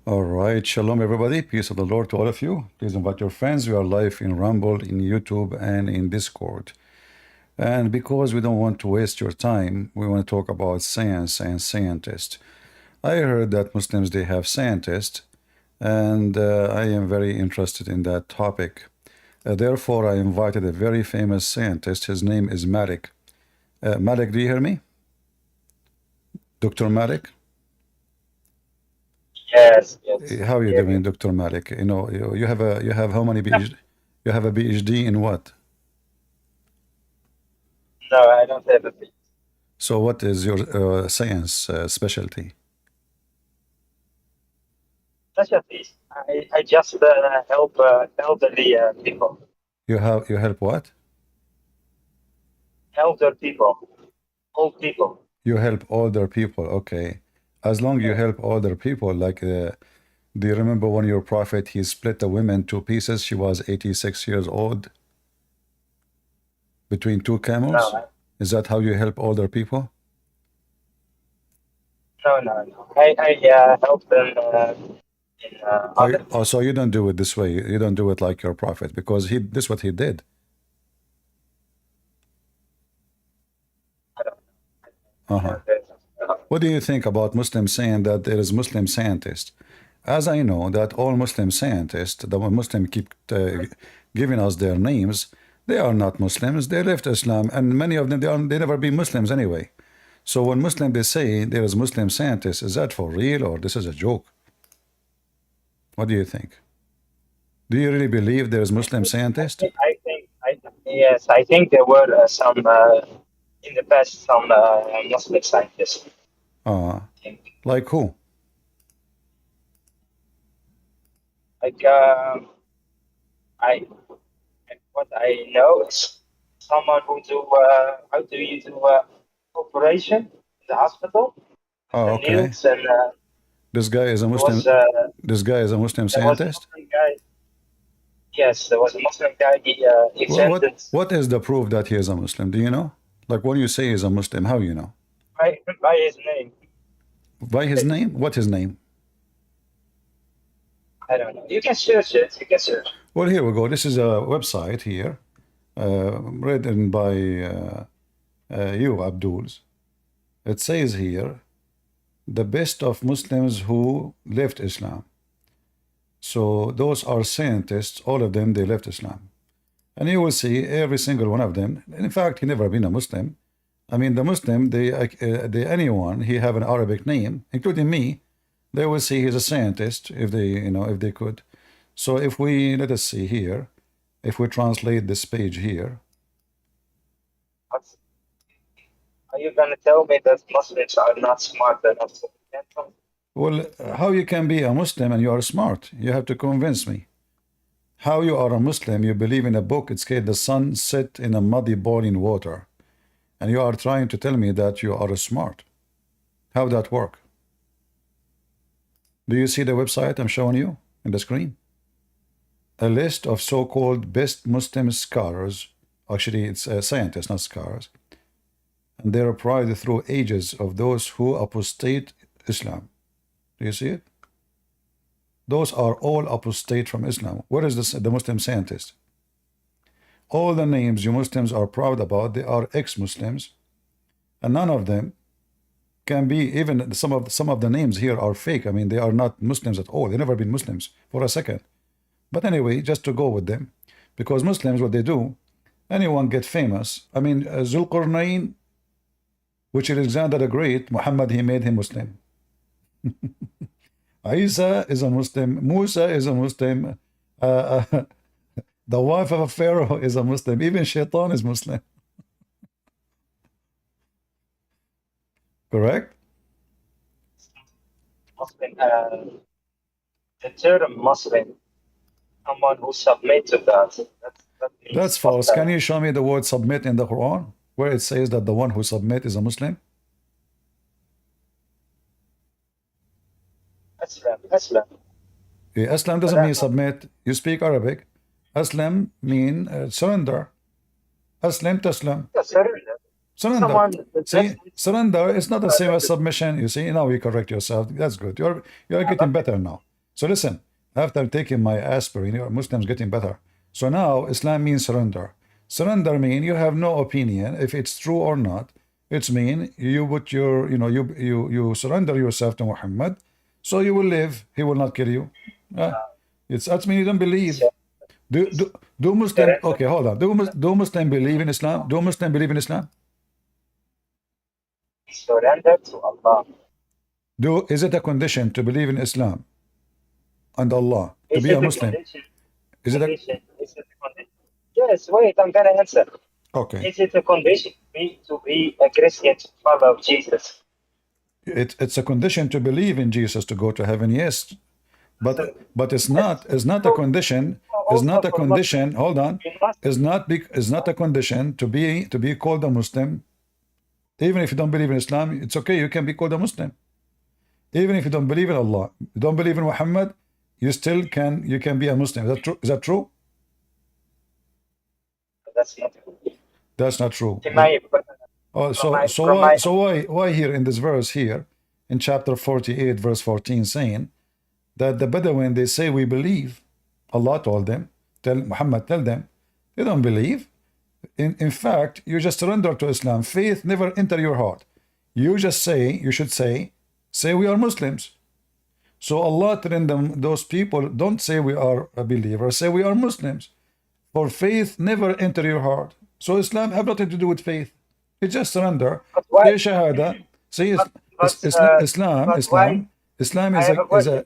All right, shalom everybody. Peace of the Lord to all of you. Please invite your friends. We are live in Rumble, in YouTube, and in Discord. And because we don't want to waste your time, we want to talk about science and scientists. I heard that Muslims they have scientists, and I am very interested in that topic. Therefore, I invited a very famous scientist. His name is Malik. Malik, do you hear me? Dr. Malik? Yes, yes. How are you Hear you. doing, Dr. Malik? You know, you have how many PhD? You have a PhD in what? No, I don't have a bit. So what is your science specialty? Specialty. I just help elderly people. You help what? Elder people. Old people. You help older people. Okay. As long you Yes. help older people, like do you remember when your prophet he split the woman two pieces? She was 86 years old between two No, camels. Is that how you help older people? no. I help them in other Oh, things. so you don't do it this way. You don't do it like your prophet because he this is what he did. I don't Uh-huh. know. What do you think about Muslims saying that there is Muslim scientists? As I know that all Muslim scientists, the Muslim keep giving us their names, they are not Muslims. They left Islam, and many of them they never been Muslims anyway. So when Muslim they say there is Muslim scientists, is that for real or this is a joke? What do you think? Do you really believe there is Muslim scientists? Yes, I think there were some in the past some Muslim scientists. Uh, I think. like who? Like I what I know is someone who do how do you do operation in the hospital, Oh, the okay. needles, and This guy is a there was Muslim. This guy is a Muslim there was a scientist. Muslim guy. Yes, there was a Muslim guy. He Well, sent it what is the proof that he is a Muslim? Do you know? Like when you say he's a Muslim, how you know? by his name. By his name? What his name? I don't know. You can search it. You can search. Well, here we go. This is a website here, written by you, Abdul's. It says here, the best of Muslims who left Islam. So those are scientists, all of them, they left Islam. And you will see every single one of them. In fact, he never been a Muslim. I mean, the Muslim, anyone, he have an Arabic name, including me, they will see he's a scientist if they, if they could. So if we, let us see here, if we translate this page here. What's, are you gonna tell me that Muslims are not smart enough to invent something? Well, how you can be a Muslim and you are smart? You have to convince me. How you are a Muslim, you believe in a book, it's called the sun set in a muddy boiling water. And you are trying to tell me that you are smart. How that work? Do you see the website I'm showing you in the screen? A list of so-called best Muslim scholars. Actually, it's scientists, not scholars. And they are pride through ages of those who apostate Islam. Do you see it? Those are all apostate from Islam. Where is the Muslim scientist? All the names you Muslims are proud about, they are ex-Muslims, and none of them can be, even some of the names here are fake. I mean, they are not Muslims at all. They've never been Muslims for a second. But anyway, just to go with them, because Muslims, what they do, anyone get famous. I mean, Zulqarnain, which is Alexander the Great, Muhammad, he made him Muslim. Isa is a Muslim. Musa is a Muslim. The wife of a pharaoh is a Muslim. Even Shaitan is Muslim. Correct? Muslim, the term Muslim, someone who submit to that. That That's means false. Can you show me the word submit in the Quran where it says that the one who submit is a Muslim? Islam. Islam doesn't mean submit. You speak Arabic. Aslam mean surrender. Aslam taslam. Surrender. Surrender. Someone See, surrender is not the same as submission. You see, now you correct yourself. That's good. You're getting better now. So listen, after taking my aspirin, your Muslims getting better. So now Islam means surrender. Surrender means you have no opinion if it's true or not. It's mean you put your, you surrender yourself to Muhammad, so you will live. He will not kill you. That's mean you don't believe. So, Do Muslim? surrender, Okay, hold on. Do Muslim believe in Islam? Do Muslim believe in Islam? surrender to Allah. Is it a condition to believe in Islam and Allah to Is be a it a Muslim? condition? Is it a Condition? Is it a condition? Yes, wait, I'm gonna answer. okay? Is it a condition to be a Christian to follow Jesus? It's a condition to believe in Jesus to go to heaven. Yes, but it's not. It's not a condition. It's Also not a for condition. Muslims, Hold on. you must It's not a condition to be called a Muslim. Even if you don't believe in Islam, it's okay. You can be called a Muslim. Even if you don't believe in Allah, you don't believe in Muhammad, you still can. You can be a Muslim. Is that true? Is that true? that's not true. That's not true. In my, Oh, why here in this verse here, in chapter 48, verse 14, saying that the Bedouin, they say we believe. Allah told them, Muhammad tell them, they don't believe. In fact, you just surrender to Islam. Faith never enter your heart. You should say we are Muslims. So Allah telling them, those people, don't say we are a believer, say we are Muslims. For faith never enter your heart. So Islam have nothing to do with faith. It's just surrender. but why? Say shahada. Say But, Islam I have a question.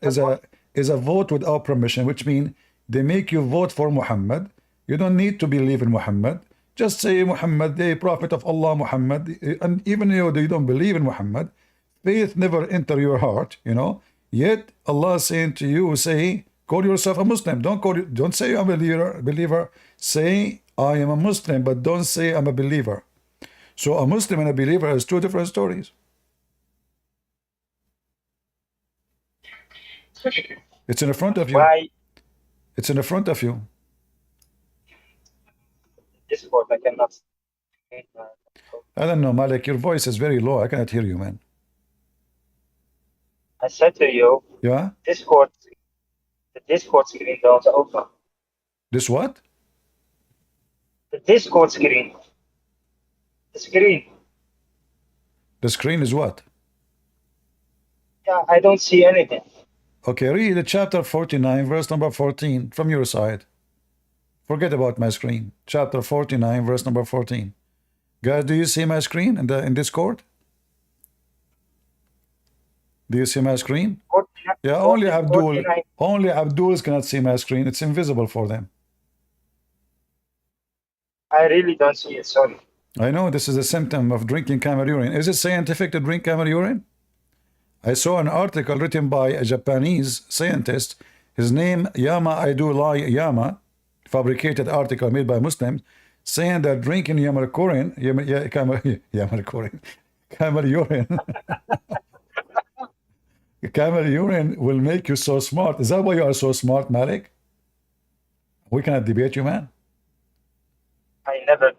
is a vote without permission, which means they make you vote for Muhammad. You don't need to believe in Muhammad. Just say Muhammad, the prophet of Allah, Muhammad. And even though you don't believe in Muhammad, faith never enter your heart, Yet Allah is saying to you, call yourself a Muslim. Don't say I'm a believer. Say I am a Muslim, but don't say I'm a believer. So a Muslim and a believer has two different stories. It's in the front of you. Why It's in the front of you. this word I cannot? I don't know, Malik, your voice is very low. I cannot hear you, man. I said to you, Yeah? the Discord screen don't open. This what? The Discord screen. The screen. The screen is what? Yeah, I don't see anything. Okay, read the chapter 49, verse number 14 from your side. Forget about my screen. Chapter 49, verse number 14. Guys, do you see my screen in Discord? Do you see my screen? 49, Yeah, 49. only Abduls cannot see my screen. It's invisible for them. I really don't see it, sorry. I know this is a symptom of drinking camel urine. Is it scientific to drink camel urine? I saw an article written by a Japanese scientist. His name, Yama Yama, fabricated article made by Muslims, saying that drinking camel urine camel urine will make you so smart. Is that why you are so smart, Malik? We cannot debate you, man. I never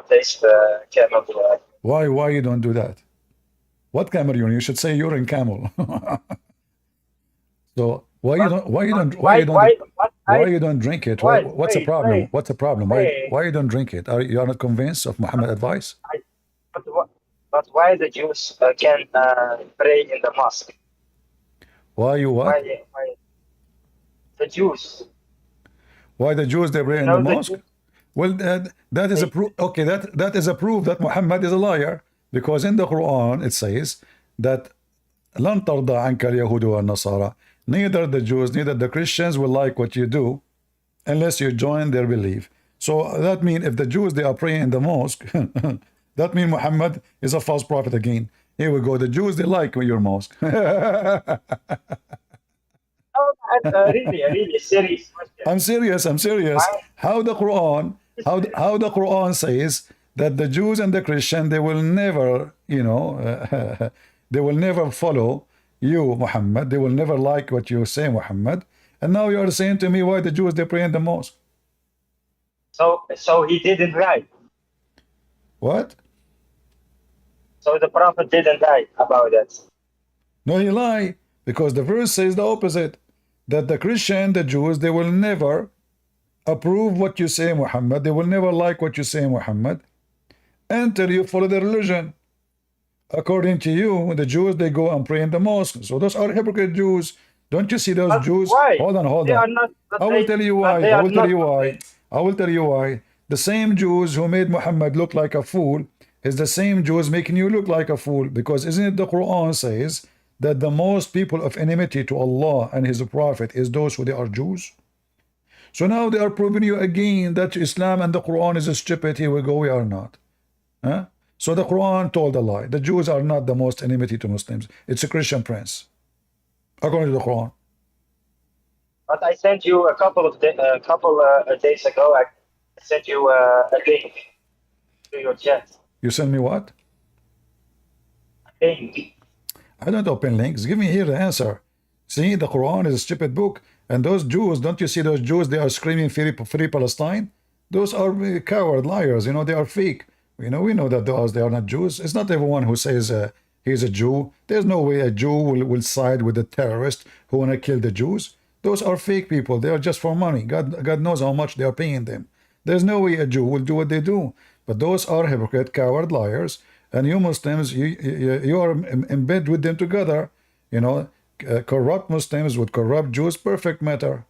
taste camel urine. Why you don't do that? What camel urine? You should say urine camel. So why you don't drink it? What's the problem? Wait. What's the problem? Why you don't drink it? You are not convinced of Muhammad's advice? But why the Jews can pray in the mosque? Why you what? Why the Jews? Why the Jews they pray in the mosque? Well, that is a proof. Okay, that is a proof that Muhammad is a liar, because in the Quran it says that لن ترضى عنك اليهود والنصارى. Neither the Jews, neither the Christians will like what you do unless you join their belief. So that means if the Jews they are praying in the mosque, that means Muhammad is a false prophet again. Here we go. The Jews they like your mosque. Really serious question. I'm serious. How the Quran says that the Jews and the Christian they will never, they will never follow you, Muhammad. They will never like what you say, Muhammad. And now you are saying to me why the Jews they pray in the mosque. So he didn't lie. What? So the prophet didn't lie about that. No, he lied, because the verse says the opposite. that the Christian, the Jews, they will never approve what you say, Muhammad. They will never like what you say, Muhammad, until you follow their religion. According to you, the Jews, they go and pray in the mosque. So those are hypocrite Jews. Don't you see those But Jews? why? Hold on, hold They on. are not. But I will tell you why. they I are will tell not. you why. I will tell you why. The same Jews who made Muhammad look like a fool is the same Jews making you look like a fool. Because isn't it the Quran says that the most people of enmity to Allah and His Prophet is those who they are Jews? So now they are proving you again that Islam and the Quran is a stupid. Here we go. We are not. Huh? So the Quran told a lie. The Jews are not the most enmity to Muslims. It's a Christian prince, according to the Quran. But I sent you a couple of days ago. I sent you a link to your chat. You send me what? Link. I don't open links. Give me here the answer. See, the Quran is a stupid book. And those Jews, don't you see those Jews? They are screaming free Palestine. Those are coward liars. You know, they are fake. You know, we know that those, they are not Jews. It's not everyone who says he's a Jew. There's no way a Jew will side with the terrorists who want to kill the Jews. Those are fake people. They are just for money. God knows how much they are paying them. There's no way a Jew will do what they do. But those are hypocrite, coward liars. And you Muslims, you are in bed with them together. You know, corrupt Muslims with corrupt Jews, perfect matter.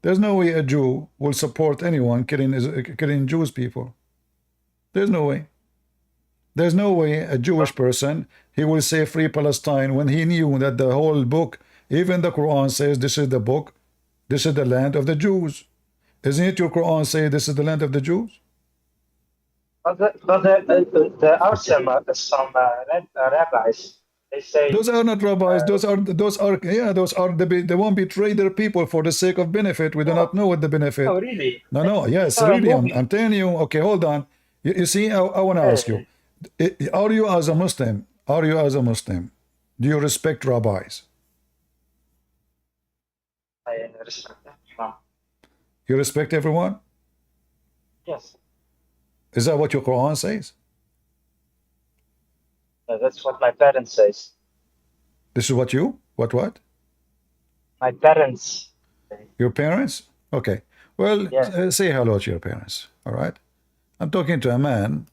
There's no way a Jew will support anyone killing Jewish people. There's no way. There's no way a Jewish person, he will say free Palestine when he knew that the whole book, even the Quran says this is the book, this is the land of the Jews. Isn't it your Quran say this is the land of the Jews? But there are some rabbis. They say those are not rabbis. Those are they won't betray their people for the sake of benefit. We do not know what the benefit. Oh, really? No. Yes, really. I'm telling you. Okay, hold on. You see, I want to ask you: are you as a Muslim? Are you as a Muslim? Do you respect rabbis? I respect that. You respect everyone? Yes. Is that what your Quran says? That's what my parents says. This is what you? What? My parents. Your parents? Okay. Well, Yeah. say hello to your parents. All right. I'm talking to a man.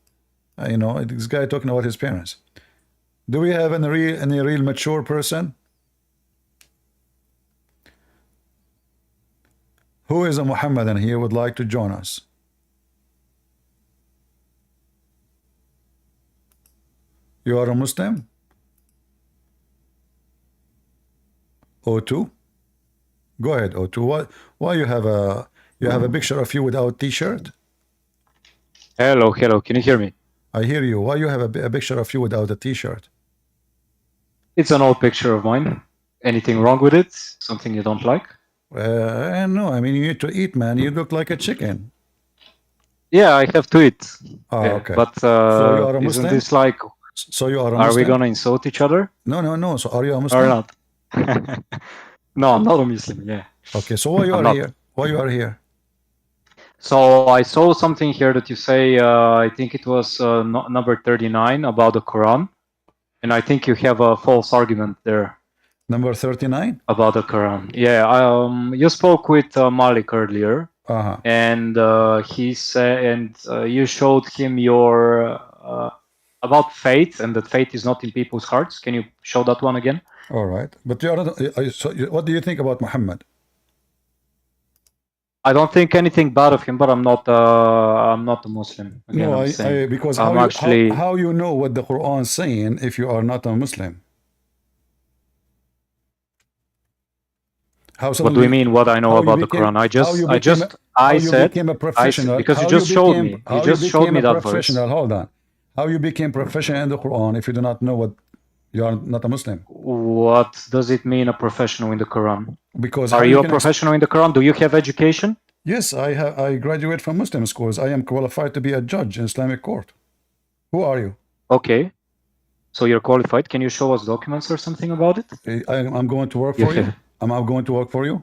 You know, this guy talking about his parents. Do we have any real mature person? Who is a Muhammadan here would like to join us? You are a Muslim? O2? Go ahead, O2. Why you have a picture of you without t-shirt? Hello. Can you hear me? I hear you. Why you have a picture of you without a t-shirt? It's an old picture of mine. Anything wrong with it? Something you don't like? No, I mean, you need to eat, man. You look like a chicken. Yeah, I have to eat. Oh, Yeah, okay. but So you are a isn't Muslim? this like, So you are a are Muslim? we gonna insult each other No. So are you a Muslim? or not? No, I'm not a Muslim. Yeah. Okay, so why you I'm are not. here? Why you are here? So I saw something here that you say. I think it was number 39 about the Quran, and I think you have a false argument there Number 39? about the Quran. Yeah. You spoke with Malik earlier. Uh-huh. And he said, and you showed him your about faith, and that faith is not in people's hearts. Can you show that one again? All right. But you are not, so what do you think about Muhammad? I don't think anything bad of him, but I'm not a Muslim. Again, No, I'm saying. because I'm how you know what the Quran is saying if you are not a Muslim? How What do you mean? What I know how you about the became- Quran? how you said became a professional? because you how just showed me. how You just showed became me a that verse. professional. Hold on. How you became professional in the Quran if you do not know what you are not a Muslim? What does it mean, a professional in the Quran? Because Are how you a can professional in the Quran? Do you have education? Yes, I graduate from Muslim schools. I am qualified to be a judge in Islamic court. Who are you? Okay. So you're qualified. Can you show us documents or something about it? I'm going to work for you. I'm going to work for you.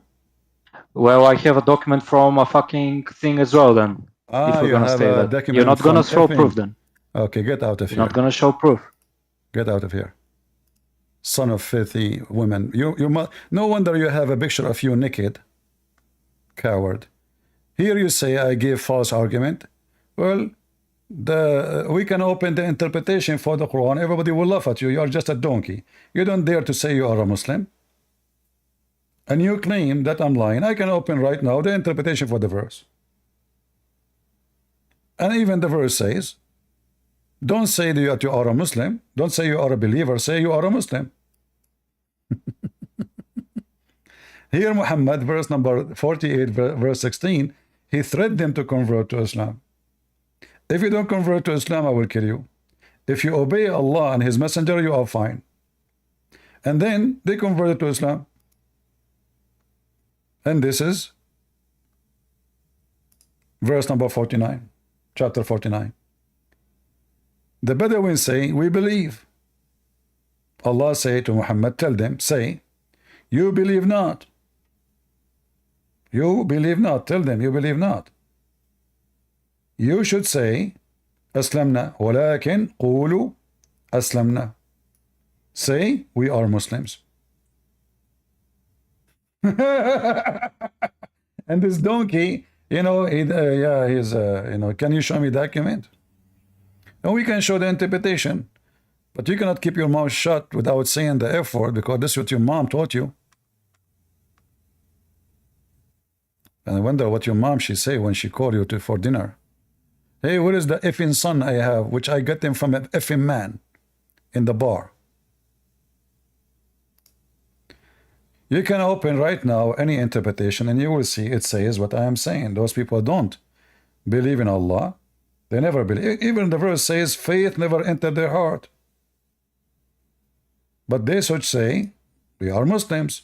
Well, I have a document from a fucking thing as well then. If we're You gonna have stay a there. document You're not gonna from show effing- proof then. Okay, get out of You're here. not gonna show proof. Get out of here. son of filthy women. No wonder you have a picture of you naked. Coward. Here you say I give false argument. Well, we can open the interpretation for the Quran. Everybody will laugh at you. You are just a donkey. You don't dare to say you are a Muslim. And you claim that I'm lying. I can open right now the interpretation for the verse. And even the verse says, don't say that you are a Muslim. Don't say you are a believer. Say you are a Muslim. Here Muhammad, verse number 48, verse 16, he threatened them to convert to Islam. If you don't convert to Islam, I will kill you. If you obey Allah and His Messenger, you are fine. And then they converted to Islam. And this is verse number 49, chapter 49. The Bedouins say, we believe. Allah say to Muhammad, tell them, say, you believe not. You believe not. Tell them, you believe not. You should say, Aslamna, walakin qulu aslamna. Say, we are Muslims. And this donkey, you know, can you show me document? And we can show the interpretation, but you cannot keep your mouth shut without saying the F word, because this is what your mom taught you. And I wonder what your mom she say when she called you for dinner. Hey, where is the effing son I have, which I get them from an effing man in the bar? You can open right now any interpretation and you will see it says what I am saying. Those people don't believe in Allah. They never believe. Even the verse says faith never entered their heart. But they should say, we are Muslims.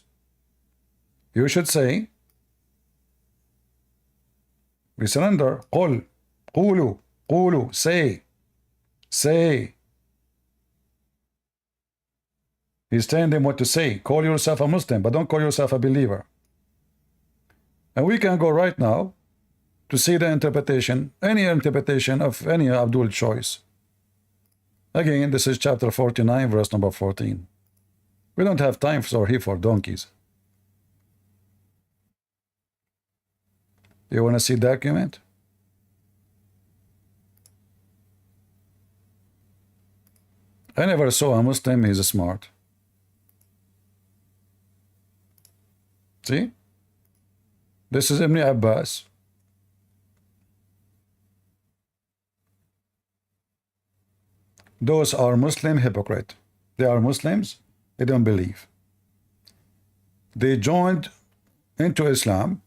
You should say, we surrender. Qul, qulu, qulu, say, say. He's telling them what to say. Call yourself a Muslim, but don't call yourself a believer. And we can go right now to see the interpretation, any interpretation of any Abdul choice. Again, this is chapter 49, verse number 14. We don't have time for donkeys. You want to see document? I never saw a Muslim, he's smart. See? This is Ibn Abbas. Those are Muslim hypocrite. They are Muslims, they don't believe. They joined into Islam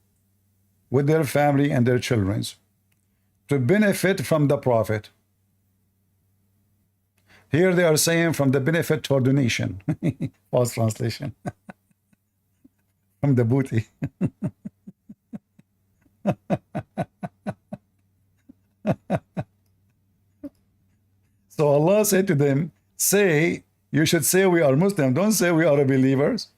with their family and their children to benefit from the Prophet. Here they are saying from the benefit for donation. False translation. From the booty. So Allah said to them, say, you should say we are Muslim, don't say we are believers.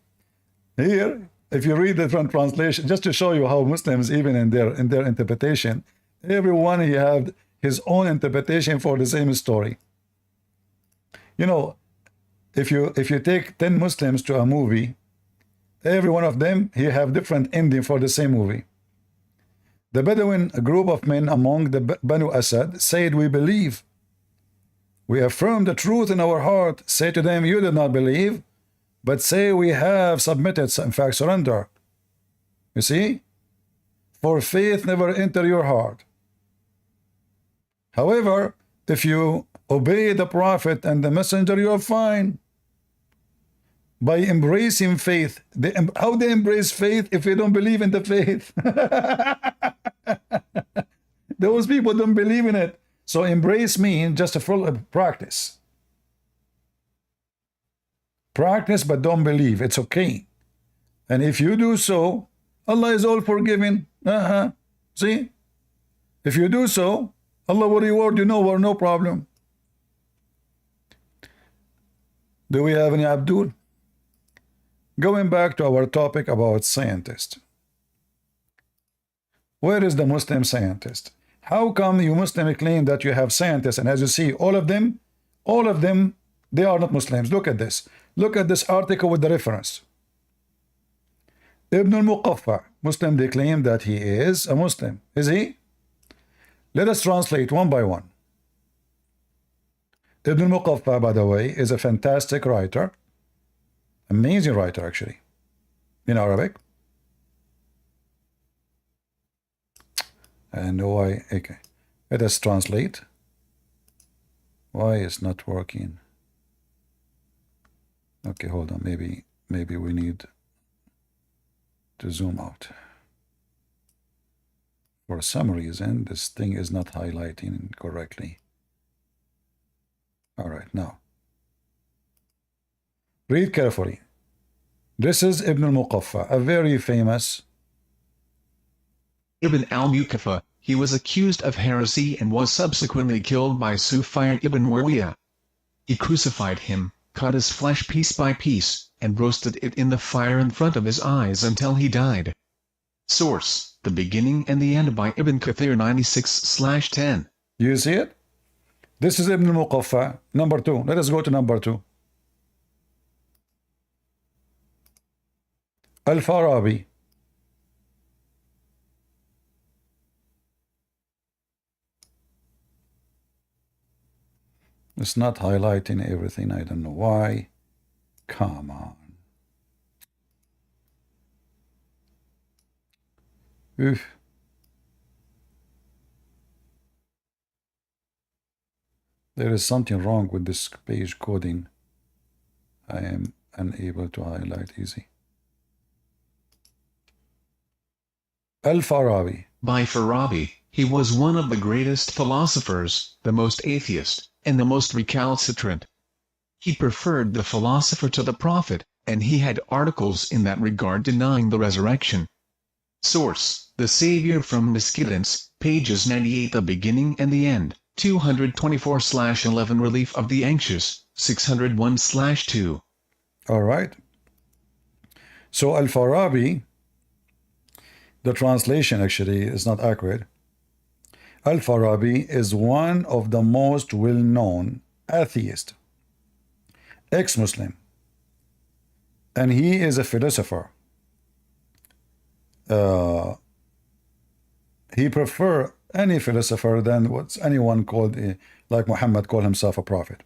Here, if you read the front translation, just to show you how Muslims, even in their interpretation, everyone he had his own interpretation for the same story. You know, if you take 10 Muslims to a movie, every one of them he have different ending for the same movie. The Bedouin, a group of men among the Banu Asad, said, we believe. We affirm the truth in our heart. Say to them, you did not believe, but say we have submitted, in fact surrender. You see? For faith never enter your heart. However, if you obey the Prophet and the Messenger, you are fine. By embracing faith. How they embrace faith if they don't believe in the faith? Those people don't believe in it. So embrace means just a full practice. Practice but don't believe. It's okay. And if you do so, Allah is all forgiving. See? If you do so, Allah will reward you, no problem. Do we have any Abdul? Going back to our topic about scientists. Where is the Muslim scientist? How come you Muslim claim that you have scientists, and as you see, all of them, they are not Muslims. Look at this. Look at this article with the reference. Ibn al-Muqaffa, Muslim, they claim that he is a Muslim. Is he? Let us translate one by one. Ibn al-Muqaffa, by the way, is a fantastic writer. Amazing writer, actually, in Arabic. And why? Okay. Let us translate. Why is not working? Okay, hold on. Maybe we need to zoom out. For some reason, this thing is not highlighting correctly. All right, now. Read carefully. This is Ibn al-Muqaffa, a very famous Ibn al-Muqaffa. He was accused of heresy and was subsequently killed by Sufyan ibn Muawiyah. He crucified him, cut his flesh piece by piece, and roasted it in the fire in front of his eyes until he died. Source: The Beginning and the End by Ibn Kathir 96/10. You see it? This is Ibn al-Muqaffa, number 2. Let us go to number 2. Al-Farabi. It's not highlighting everything. I don't know why. Come on. Oof. There is something wrong with this page coding. I am unable to highlight easy. Al-Farabi. By Farabi, he was one of the greatest philosophers, the most atheist, and the most recalcitrant. He preferred the philosopher to the prophet, and he had articles in that regard denying the resurrection. Source: The Savior from Misguidance, pages 98. The Beginning and the End, 224/11. Relief of the Anxious, 601/2. All right. So Al-Farabi, the translation actually is not accurate. Al-Farabi is one of the most well-known atheists, ex-Muslim, and he is a philosopher. He prefer any philosopher than what's anyone called, like Muhammad called himself a prophet.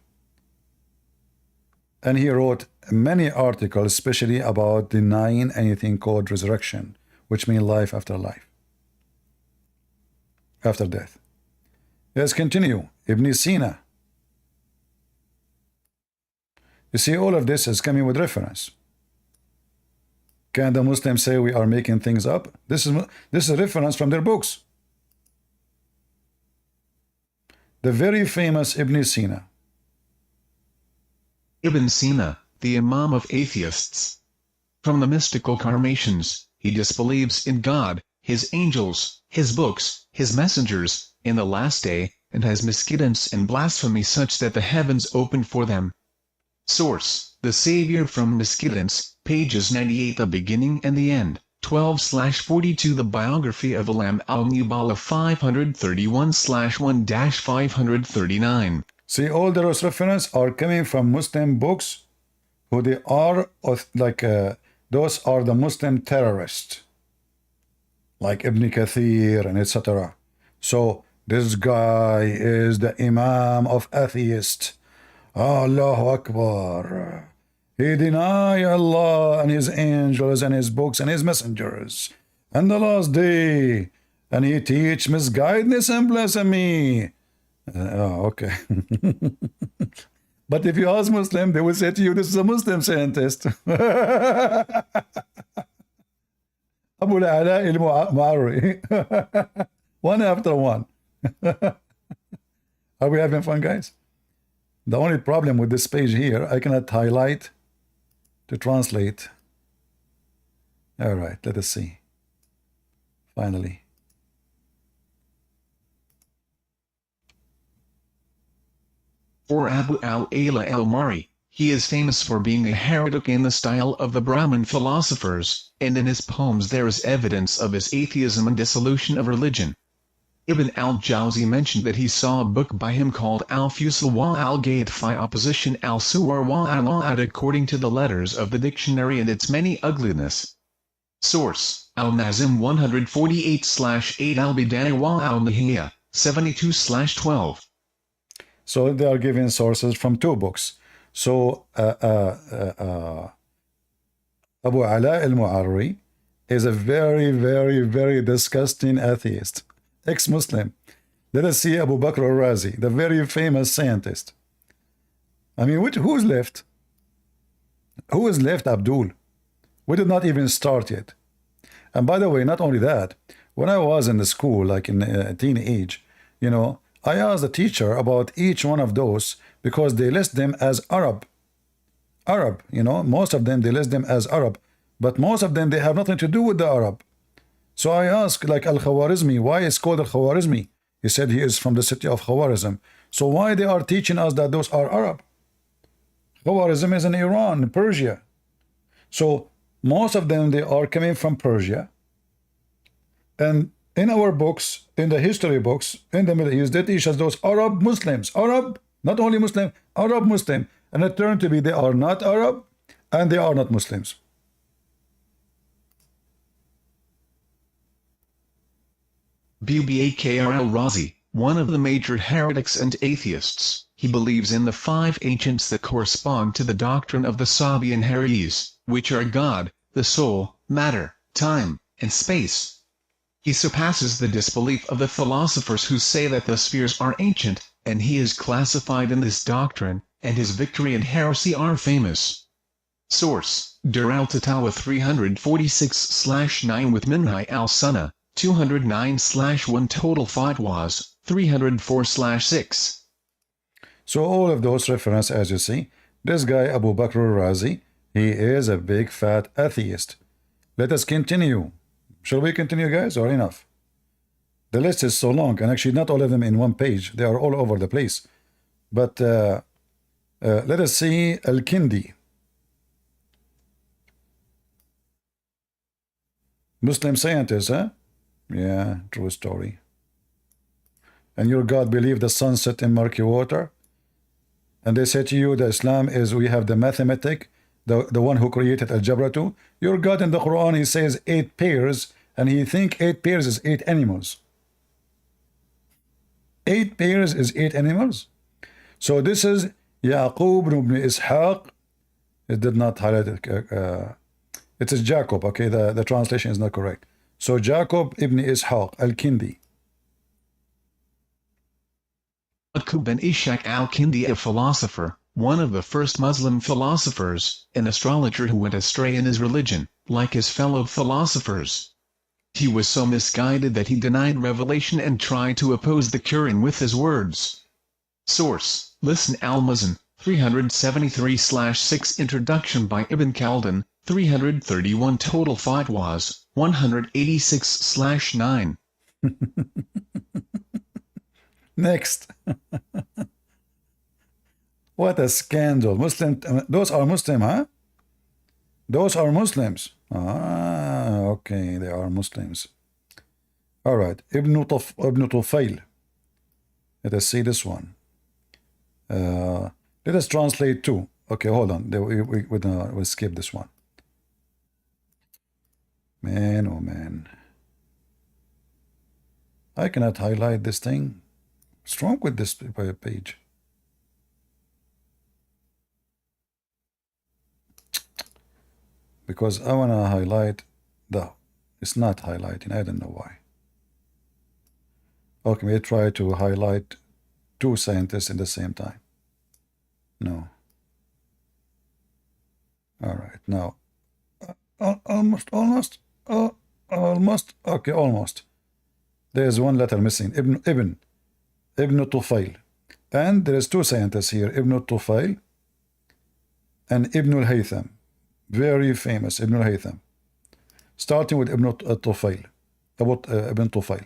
And he wrote many articles, especially about denying anything called resurrection, which means life after life, after death. Let's continue. Ibn Sina. You see, all of this is coming with reference. Can the Muslims say we are making things up? This is a reference from their books. The very famous Ibn Sina. Ibn Sina, the Imam of atheists. From the mystical carnations, he disbelieves in God, his angels, his books, his messengers, in the last day, and has misguidance and blasphemy such that the heavens open for them. Source: The Savior from Misguidance, pages 98. The Beginning and the End, 12/42. The Biography of Imam al-Mutalib, 531/1-539. See, all those references are coming from Muslim books, who they are like those are the Muslim terrorists, like Ibn Kathir and etc. So this guy is the Imam of atheists. Allahu Akbar. He denies Allah and his angels and his books and his messengers and the last day, and he teach misguidance and blasphemy. Okay. But if you ask Muslim, they will say to you, this is a Muslim scientist. Abu al-Ala al-Mu'arri. One after one. Are we having fun, guys? The only problem with this page here, I cannot highlight to translate. All right, let us see. Finally. For Abu al-Ala al-Mari, he is famous for being a heretic in the style of the Brahmin philosophers, and in his poems there is evidence of his atheism and dissolution of religion. Ibn al-Jawzi mentioned that he saw a book by him called Al-Fusul wa al-Gayat fi opposition al-Suwar wa al-Ad according to the letters of the dictionary and its many ugliness. Source, Al-Nazim 148/8 Al-Bidayah wa al-Nihaya, 72/12. So they are giving sources from two books. So Abu Ala al-Mu'arri is a very, very, very disgusting atheist, ex-Muslim. Let us see Abu Bakr al-Razi, the very famous scientist. I mean, who's left? Who is left, Abdul? We did not even start yet. And by the way, not only that, when I was in the school, like in teenage, you know, I asked the teacher about each one of those because they list them as Arab. Arab, you know, most of them, they list them as Arab, but most of them, they have nothing to do with the Arab. So I asked, like Al-Khawarizmi, why is called Al-Khawarizmi? He said he is from the city of Khawarizm. So why they are teaching us that those are Arab? Khawarizm is in Iran, Persia. So most of them, they are coming from Persia. And in our books, in the history books, in the Middle East, they teach us those Arab Muslims. Arab, not only Muslim, Arab Muslim. And it turned to be they are not Arab and they are not Muslims. Bakr al-Razi, one of the major heretics and atheists, he believes in the five ancients that correspond to the doctrine of the Sabian Haris, which are God, the soul, matter, time, and space. He surpasses the disbelief of the philosophers who say that the spheres are ancient, and he is classified in this doctrine, and his victory and heresy are famous. Source, Dur al-Tatawa 346/9 with Minhaj al-Sunnah, 209/1 Total Fatwas, 304/6. So all of those references, as you see, this guy Abu Bakr al-Razi, he is a big fat atheist. Let us continue. Shall we continue, guys, or enough? The list is so long, and actually not all of them in one page. They are all over the place. But let us see Al-Kindi. Muslim scientist, huh? Yeah, true story. And your God believed the sun set in murky water? And they say to you that Islam is, we have the mathematic, the one who created algebra too. Your God in the Quran, he says 8 pairs, and he think 8 pairs is 8 animals. 8 pairs is 8 animals. So this is Yaqub ibn Ishaq. It did not highlight it. It is Jacob. Okay, the translation is not correct. So Jacob ibn Ishaq al-Kindi. Yaqub bin Ishaq al-Kindi, a philosopher, one of the first Muslim philosophers, an astrologer who went astray in his religion, like his fellow philosophers. He was so misguided that he denied revelation and tried to oppose the Quran with his words. Source, Listen al-Muzan, 373/6 Introduction by Ibn Khaldun, 331 Total Fatwas, 186/9. Next. What a scandal. Muslim, those are Muslim, huh? Those are Muslims. Ah, okay, they are Muslims. All right, Ibn Tufayl. Let us see this one. Let us translate too. Okay, hold on. We'll skip this one. Man, oh man. I cannot highlight this thing. What's wrong with this page? Because I want to highlight it's not highlighting. I don't know why. Okay, we try to highlight 2 scientists at the same time. No. All right, now almost. Okay, almost. There's one letter missing. Ibn Tufayl, and there is 2 scientists here. Ibn Tufayl and Ibn al-Haytham. Very famous Ibn al-Haytham. Starting with Ibn Tufayl. Ibn Tufayl.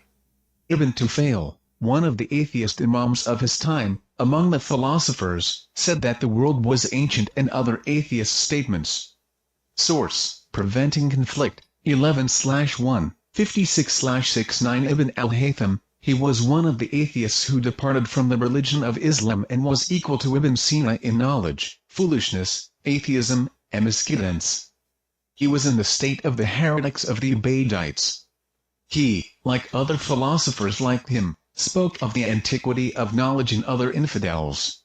Ibn Tufayl, one of the atheist imams of his time, among the philosophers, said that the world was ancient and other atheist statements. Source, Preventing Conflict, 11/1, 56/69 Ibn al-Haytham, He was one of the atheists who departed from the religion of Islam and was equal to Ibn Sina in knowledge, foolishness, atheism, and misguidance. He was in the state of the heretics of the Ubaidites. He, like other philosophers like him, spoke of the antiquity of knowledge in other infidels.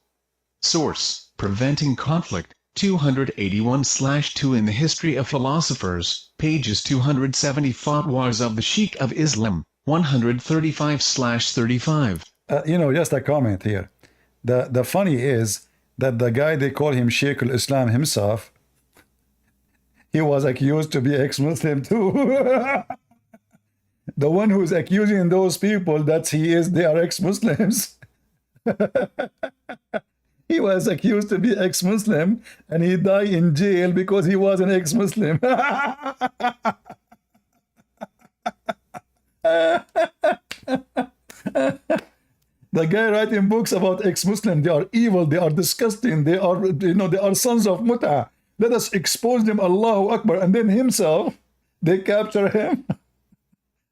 Source: Preventing Conflict, 281/2 in the History of Philosophers, pages 270. Fatwas of the Sheikh of Islam, 135/35. You know, just a comment here. The funny is that the guy they call him Sheikh al-Islam himself, he was accused to be ex-Muslim too. The one who's accusing those people that they are ex-Muslims. He was accused to be ex-Muslim and he died in jail because he was an ex-Muslim. The guy writing books about ex-Muslim, they are evil, they are disgusting, they are, they are sons of Muta. Let us expose them, Allahu Akbar. And then himself, they capture him,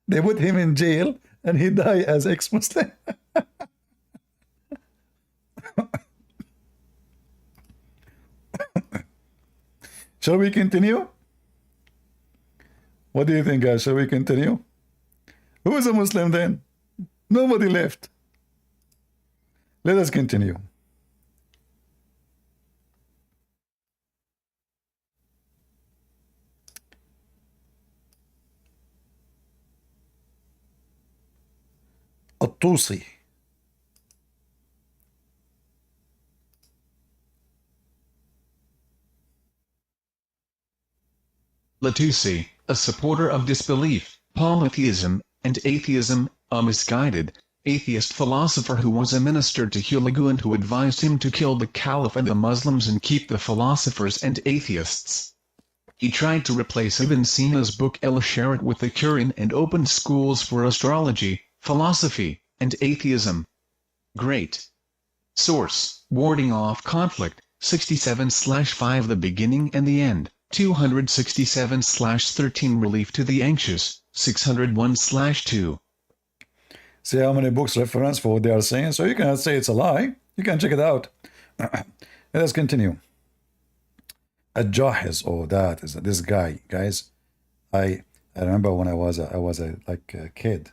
they put him in jail, and he died as ex-Muslim. Shall we continue? What do you think, guys? Shall we continue? Who is a Muslim then? Nobody left. Let us continue. الطوسي. Latusi, a supporter of disbelief, polytheism, and atheism, a misguided, atheist philosopher who was a minister to Hulagu and who advised him to kill the Caliph and the Muslims and keep the philosophers and atheists. He tried to replace Ibn Sina's book El-Sharat with the Quran and opened schools for astrology, philosophy, and atheism. Great. Source: Warding Off Conflict, 67/5 The Beginning and the End, 267/13 Relief to the Anxious, 601/2. See how many books reference for what they are saying? So you cannot say it's a lie. You can check it out. Let us continue. Al-Jahiz, oh, that is this guy, guys. I remember when I was a kid,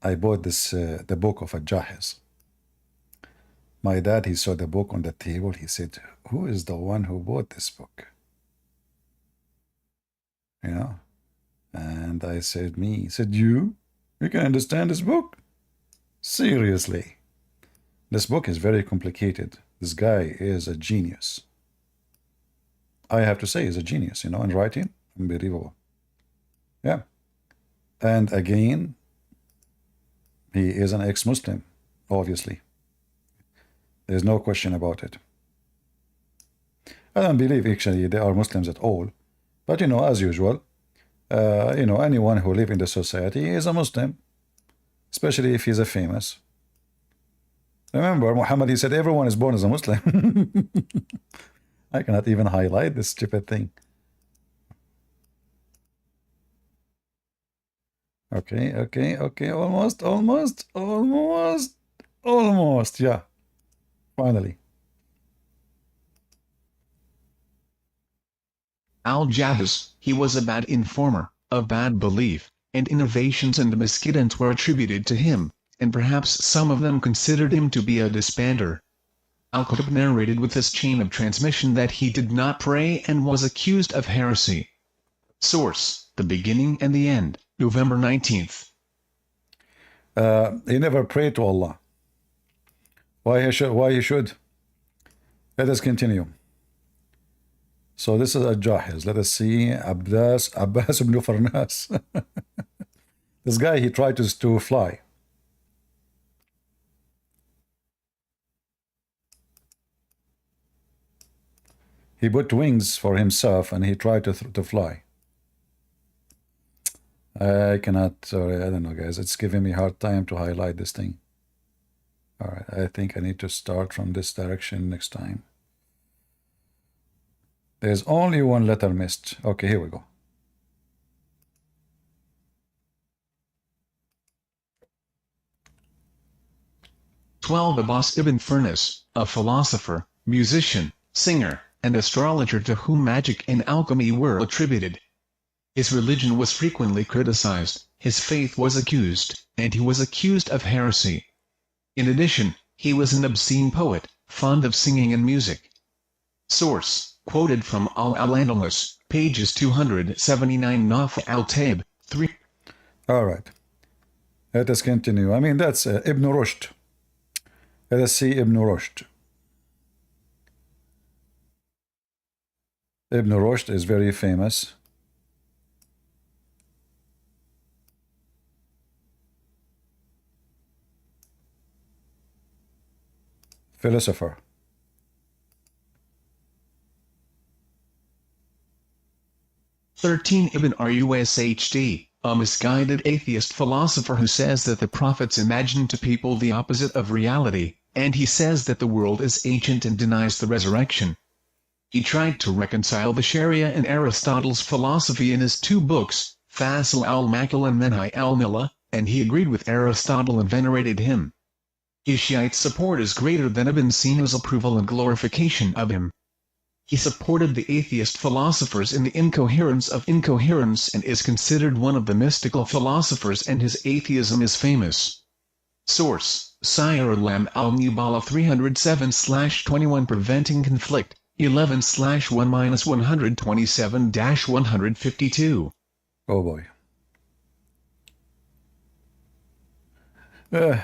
I bought this the book of Al-Jahiz. My dad, he saw the book on the table. He said, "Who is the one who bought this book?" You know, and I said, "Me." He said, "You? You can understand this book?" Seriously, this book is very complicated. This guy is a genius. I have to say, he's a genius, in writing. Unbelievable. Yeah. And again, he is an ex-Muslim, obviously. There's no question about it. I don't believe, actually, they are Muslims at all. But, as usual, anyone who lives in the society is a Muslim, especially if he's a famous. Remember, Muhammad, he said everyone is born as a Muslim. I cannot even highlight this stupid thing. Okay, almost, yeah. Finally. Al-Jahiz, he was a bad informer, of bad belief, and innovations and misguidance were attributed to him, and perhaps some of them considered him to be a disbander. Al-Qutb narrated with this chain of transmission that he did not pray and was accused of heresy. Source: The Beginning and the End, November 19th. He never prayed to Allah. Why he should? Let us continue. So this is Al-Jahiz. Let us see. Abbas ibn Farnas. This guy, he tried to fly. He put wings for himself and he tried to fly. I cannot, sorry, I don't know, guys. It's giving me a hard time to highlight this thing. All right, I think I need to start from this direction next time. There's only one letter missed. Okay, here we go. 12 Abbas ibn Furnus, a philosopher, musician, singer, and astrologer to whom magic and alchemy were attributed. His religion was frequently criticized, his faith was accused, and he was accused of heresy. In addition, he was an obscene poet, fond of singing and music. Source, quoted from Al-Andalus, pages 279 Naf al-Taib, 3. All right. Let us continue. I mean, that's Ibn Rushd. Let us see Ibn Rushd. Ibn Rushd is very famous. Philosopher. Ibn Rushd, a misguided atheist philosopher who says that the prophets imagined to people the opposite of reality, and he says that the world is ancient and denies the resurrection. He tried to reconcile the Sharia and Aristotle's philosophy in his two books, Fasl al-Makal and Manhi al-Milla, and he agreed with Aristotle and venerated him. His Shiite support is greater than Ibn Sina's approval and glorification of him. He supported the atheist philosophers in the incoherence of incoherence and is considered one of the mystical philosophers, and his atheism is famous. Source, Siyar Alam al-Nubala 307/21 Preventing Conflict, 11/1-127-152. Oh boy.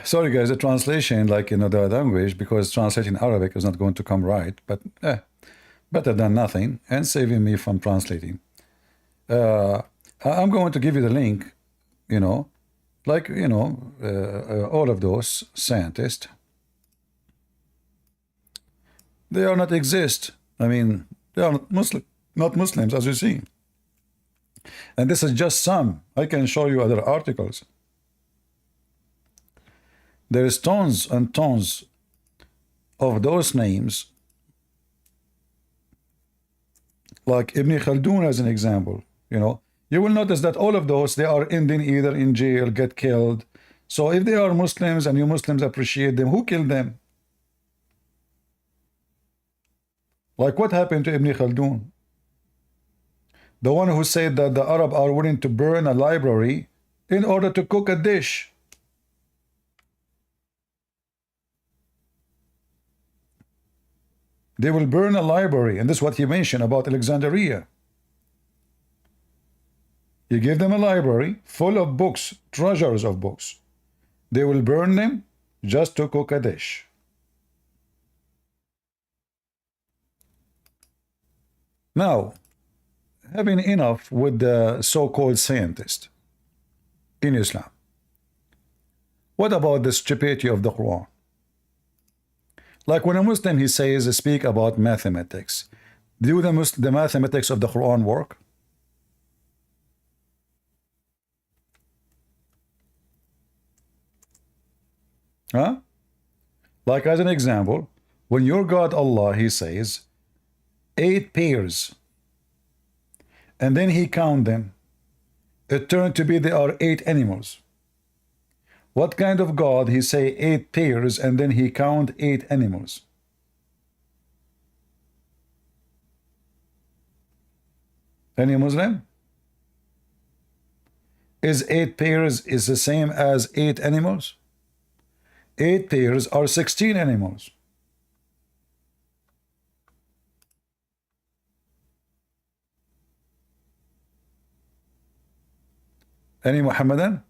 Sorry guys, the translation, like in other language, because translating Arabic is not going to come right, but better than nothing, and saving me from translating. I'm going to give you the link, you know, like, you know, all of those scientists, they are not exist. I mean, they are not Muslims, as you see. And this is just some. I can show you other articles. There is tons and tons of those names, like Ibn Khaldun as an example. You know, you will notice that all of those, they are ending either in jail, get killed. So if they are Muslims and you Muslims appreciate them, who killed them? Like what happened to Ibn Khaldun? The one who said that the Arab are willing to burn a library in order to cook a dish. They will burn a library, and this is what he mentioned about Alexandria. You give them a library full of books, treasures of books. They will burn them just to cook a dish. Now, having enough with the so-called scientist in Islam, what about the stupidity of the Quran? Like when a Muslim, he says, speak about mathematics. Do the mathematics of the Quran work? Huh? Like as an example, when your God Allah, he says, 8 pairs, and then he count them, it turned to be there are 8 animals. What kind of God he say 8 pairs and then he count 8 animals? Any Muslim? Is 8 pairs is the same as 8 animals? 8 pairs are 16 animals. Any Muhammadan?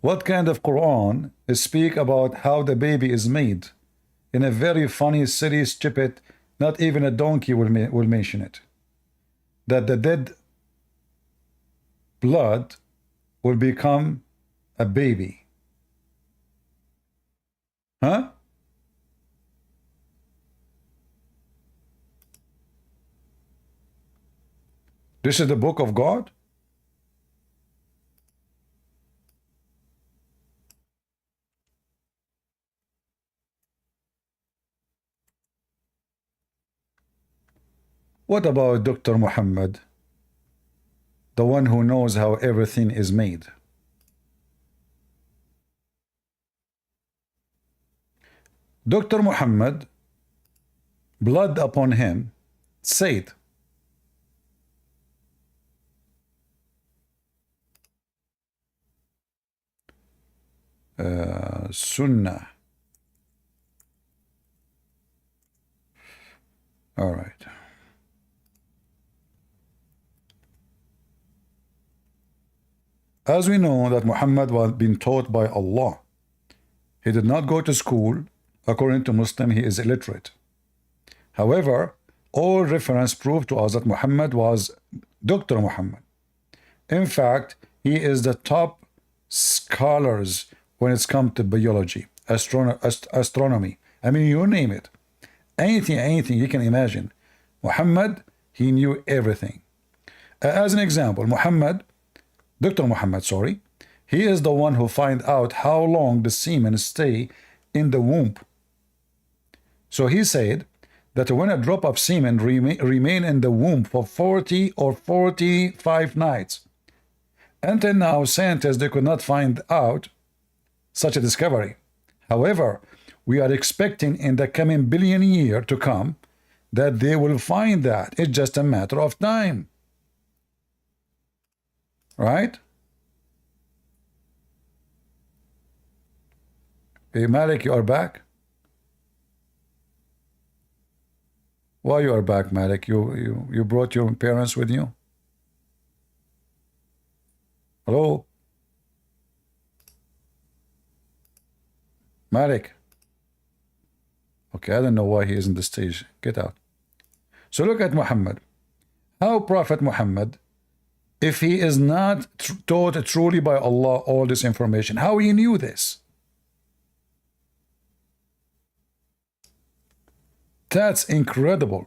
What kind of Quran speak about how the baby is made? In a very funny, silly, stupid, not even a donkey will mention it. That the dead blood will become a baby. Huh? This is the book of God? What about Dr. Muhammad, the one who knows how everything is made? Dr. Muhammad, blood upon him, said, Sunnah. All right. As we know that Muhammad was being taught by Allah, he did not go to school. According to Muslim, he is illiterate. However, all reference prove to us that Muhammad was Dr. Muhammad. In fact, he is the top scholars when it's come to biology, astronomy. I mean, you name it. Anything you can imagine. Muhammad, he knew everything. As an example, Dr. Muhammad, sorry, he is the one who find out how long the semen stay in the womb. So he said that when a drop of semen remain in the womb for 40 or 45 nights. Until now, scientists, they could not find out such a discovery. However, we are expecting in the coming billion year to come that they will find that. It's just a matter of time. Right? Hey, Malik, you are back? Why you are back, Malik? You brought your parents with you? Hello? Malik? Okay, I don't know why he is in the stage. Get out. So look at Muhammad. How Prophet Muhammad, if he is not taught truly by Allah all this information, how he knew this? That's incredible.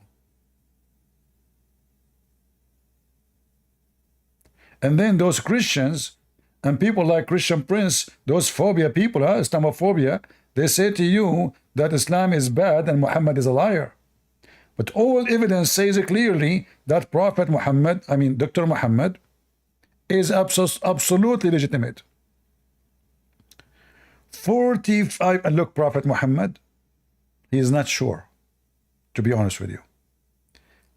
And then those Christians and people like Christian Prince, those phobia people, Islamophobia, they say to you that Islam is bad and Muhammad is a liar. But all evidence says clearly that Prophet Muhammad, I mean Dr. Muhammad, is absolutely legitimate. 45, and look, Prophet Muhammad, he is not sure, to be honest with you.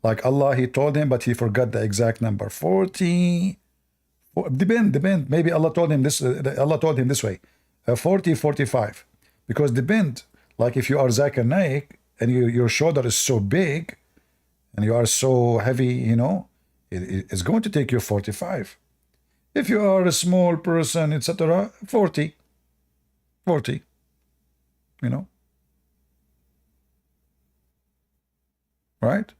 Like Allah, he told him, but he forgot the exact number. 40, depend. Maybe Allah told him this. Allah told him this way, 40, 45. Because depend. Like if you are Zakir Naik and your shoulder is so big and you are so heavy, you know, it's going to take you 45. If you are a small person, etc., 40, you know, right?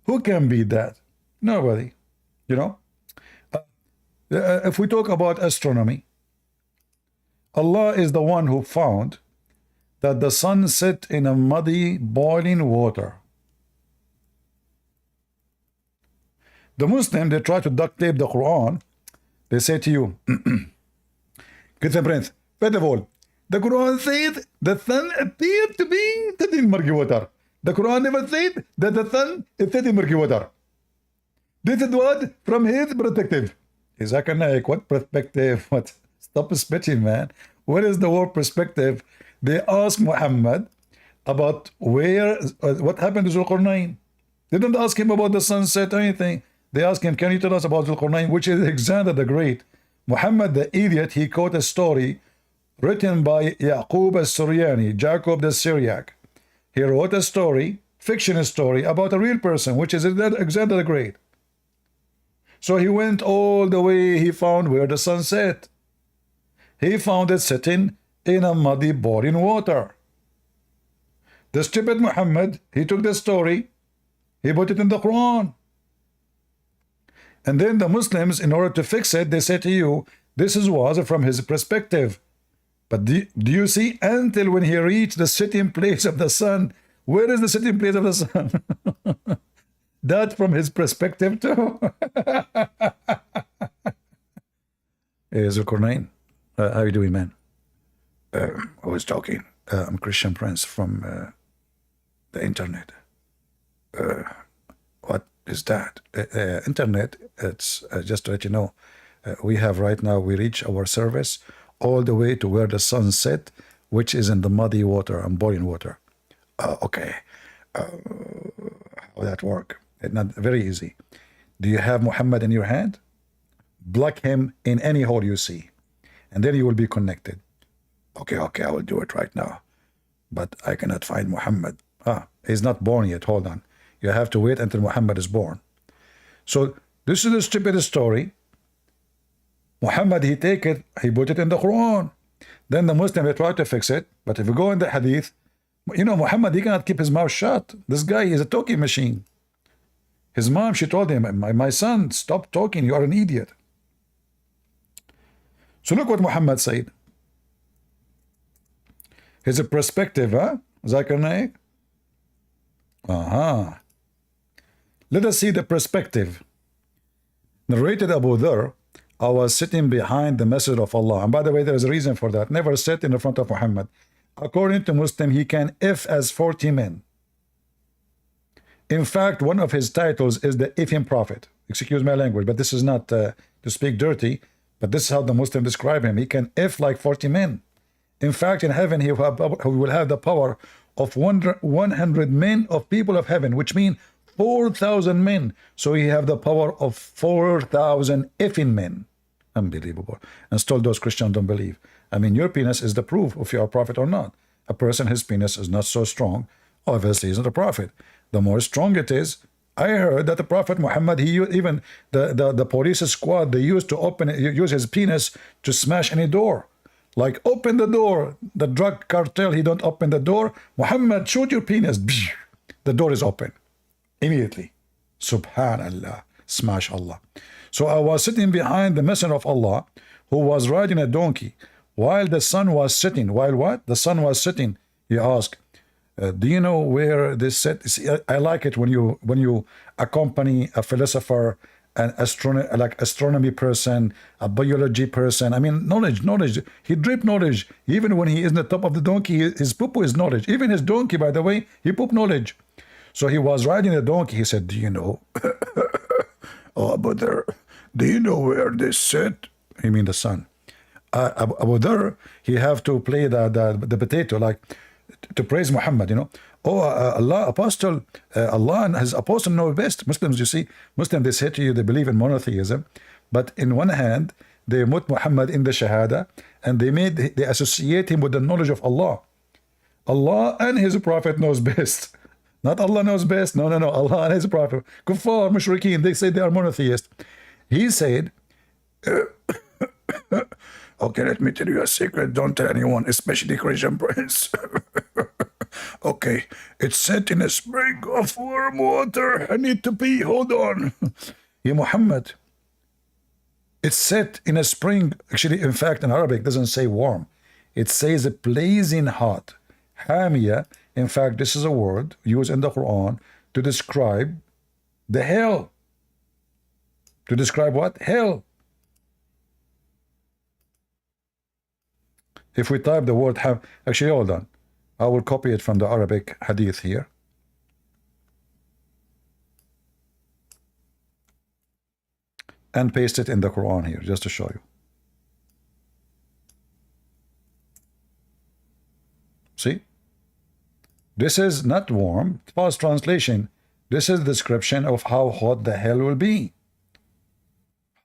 Who can beat that? Nobody, you know. If we talk about astronomy, Allah is the one who found that the sun set in a muddy, boiling water. The Muslim, they try to duct tape the Quran. They say to you, Prince, first of all, the Quran said the sun appeared to be set in murky water. The Quran never said that the sun is set in murky water. This is what? From his perspective. What perspective? What? Stop spitting, man. What is the word perspective? They asked Muhammad about what happened to Zulqarnain. They didn't ask him about the sunset or anything. They asked him, can you tell us about Zulqarnain, which is Alexander the Great. Muhammad the idiot, he quote a story written by Yaqub al-Suryani, Jacob the Syriac. He wrote a story, fiction story, about a real person, which is Alexander the Great. So he went all the way, he found where the sun set. He found it sitting in a muddy, boiling water. The stupid Muhammad, he took the story, he put it in the Quran. And then the Muslims, in order to fix it, they say to you, this was from his perspective. But do you see, until when he reached the sitting place of the sun, where is the sitting place of the sun? That from his perspective too. Hey, Zulqarnain, how are you doing, man? Who is talking? I'm Christian Prince from the internet. What is that? Internet, it's just to let you know, we have right now, we reach our service all the way to where the sun set, which is in the muddy water and boiling water. Okay. How that work? It's not very easy. Do you have Muhammad in your hand? Block him in any hole you see, and then you will be connected. Okay, I will do it right now. But I cannot find Muhammad. He's not born yet. Hold on. You have to wait until Muhammad is born. So this is the stupidest story. Muhammad, he take it, he put it in the Quran. Then the Muslim, they try to fix it. But if you go in the Hadith, you know, Muhammad, he cannot keep his mouth shut. This guy is a talking machine. His mom, she told him, my son, stop talking, you are an idiot. So look what Muhammad said. His perspective, Zakir Naik? Let us see the perspective. Narrated Abu Dhar, I was sitting behind the Messenger of Allah. And by the way, there is a reason for that. Never sit in the front of Muhammad. According to Muslim, he can if as 40 men. In fact, one of his titles is the Ifim Prophet. Excuse my language, but this is not to speak dirty, but this is how the Muslim describe him. He can if like 40 men. In fact, in heaven, he will have the power of 100 men of people of heaven, which means 4,000 men. So he have the power of 4,000 effing men. Unbelievable. And still those Christians don't believe. I mean, your penis is the proof if you're a prophet or not. A person, his penis is not so strong, obviously he's not a prophet. The more strong it is, I heard that the Prophet Muhammad, he even the police squad, they used to use his penis to smash any door. Like, open the door. The drug cartel, he don't open the door. Muhammad, shoot your penis. The door is open. Immediately. Subhanallah. Smash Allah. So I was sitting behind the Messenger of Allah, who was riding a donkey, while the sun was setting. While what? The sun was setting. He asked, do you know where this set? See, I like it when you accompany a philosopher, an astronomy person, a biology person. I mean, knowledge. He drip knowledge. Even when he is in the top of the donkey, his poo is knowledge. Even his donkey, by the way, he poop knowledge. So he was riding a donkey. He said, do you know? Oh, Abu Dhar, do you know where this set? He mean the sun. Abu Dhar, he have to play the potato, like to praise Muhammad, you know. Oh, Allah, apostle, Allah and his apostle know best. Muslims, you see, Muslims, they say to you, they believe in monotheism, but in one hand, they put Muhammad in the Shahada, and they associate him with the knowledge of Allah. Allah and his prophet knows best. Not Allah knows best. No. Allah and his prophet. Kuffar, mushrikeen, they say they are monotheists. He said, okay, let me tell you a secret. Don't tell anyone, especially Christian Prince. Okay, it's set in a spring of warm water. I need to pee. Hold on. Ya Muhammad, it's set in a spring. Actually, in fact, in Arabic, it doesn't say warm. It says blazing hot. Hamia. In fact, this is a word used in the Quran to describe the hell. To describe what? Hell. If we type the word ham, actually, hold on. I will copy it from the Arabic hadith here. And paste it in the Quran here, just to show you. See? This is not warm. False translation. This is the description of how hot the hell will be.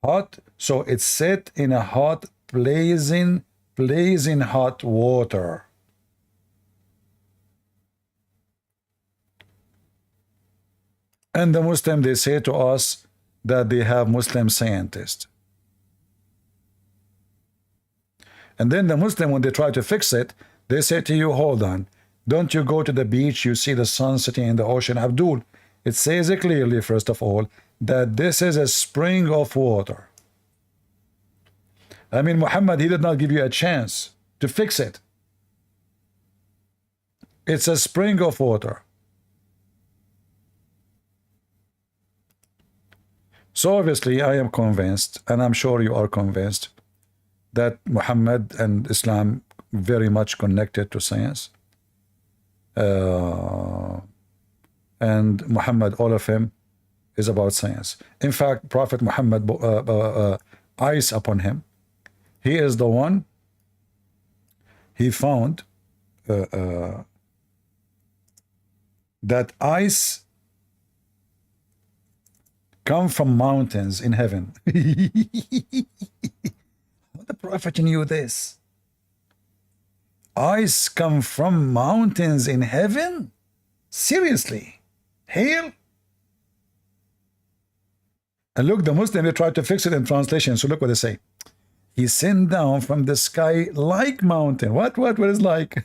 Hot, so it's set in a hot, blazing hot water. And the Muslim, they say to us that they have Muslim scientists. And then the Muslim, when they try to fix it, they say to you, hold on, don't you go to the beach, you see the sun sitting in the ocean. Abdul, it says it clearly, first of all, that this is a spring of water. I mean, Muhammad, he did not give you a chance to fix it. It's a spring of water. So obviously, I am convinced, and I'm sure you are convinced, that Muhammad and Islam very much connected to science. And Muhammad, all of him, is about science. In fact, Prophet Muhammad, eyes upon him, he is the one, he found that ice come from mountains in heaven. The Prophet knew this. Ice come from mountains in heaven? Seriously? Hail? And look, the Muslim, they tried to fix it in translation. So look what they say. He sent down from the sky like mountain. What is like?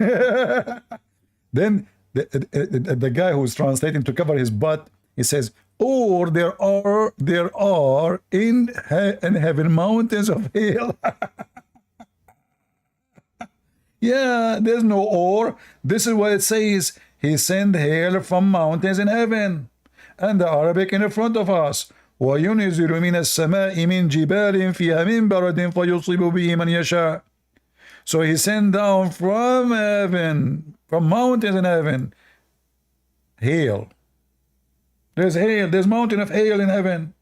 Then the guy who's translating to cover his butt, he says, or there are in heaven mountains of hail. Yeah, there's no or. This is what it says. He sent hail from mountains in heaven. And the Arabic in front of us. وَيُنْزِلُ مِنَ السَّمَاءِ مِنْ جِبَالٍ فِيهَا مِنْ بَرَدٍ فَيُصِيبُ بِهِ مَنْ يَشَاءُ. So he sent down from heaven, from mountains in heaven, hail. There's hail, there's mountain of hail in heaven.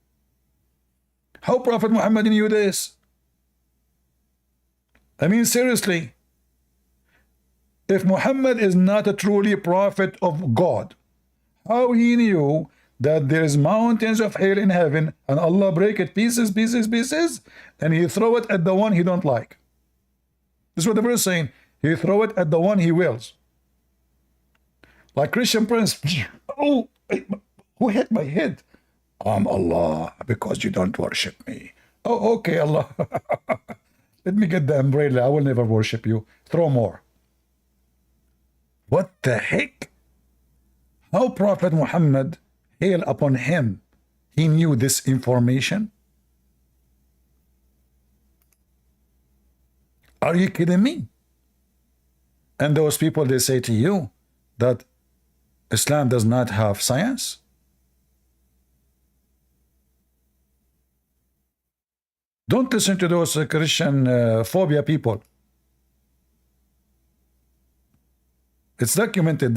How Prophet Muhammad knew this? I mean, seriously. If Muhammad is not a truly prophet of God, how he knew that there is mountains of hail in heaven and Allah break it pieces, and he throw it at the one he don't like? This is what the verse is saying. He throw it at the one he wills. Like Christian Prince. Oh, who hit my head? I'm Allah, because you don't worship me. Oh, okay, Allah. Let me get the umbrella. I will never worship you. Throw more. What the heck? How Prophet Muhammad, hail upon him, he knew this information? Are you kidding me? And those people, they say to you that Islam does not have science? Don't listen to those Christian phobia people. It's documented.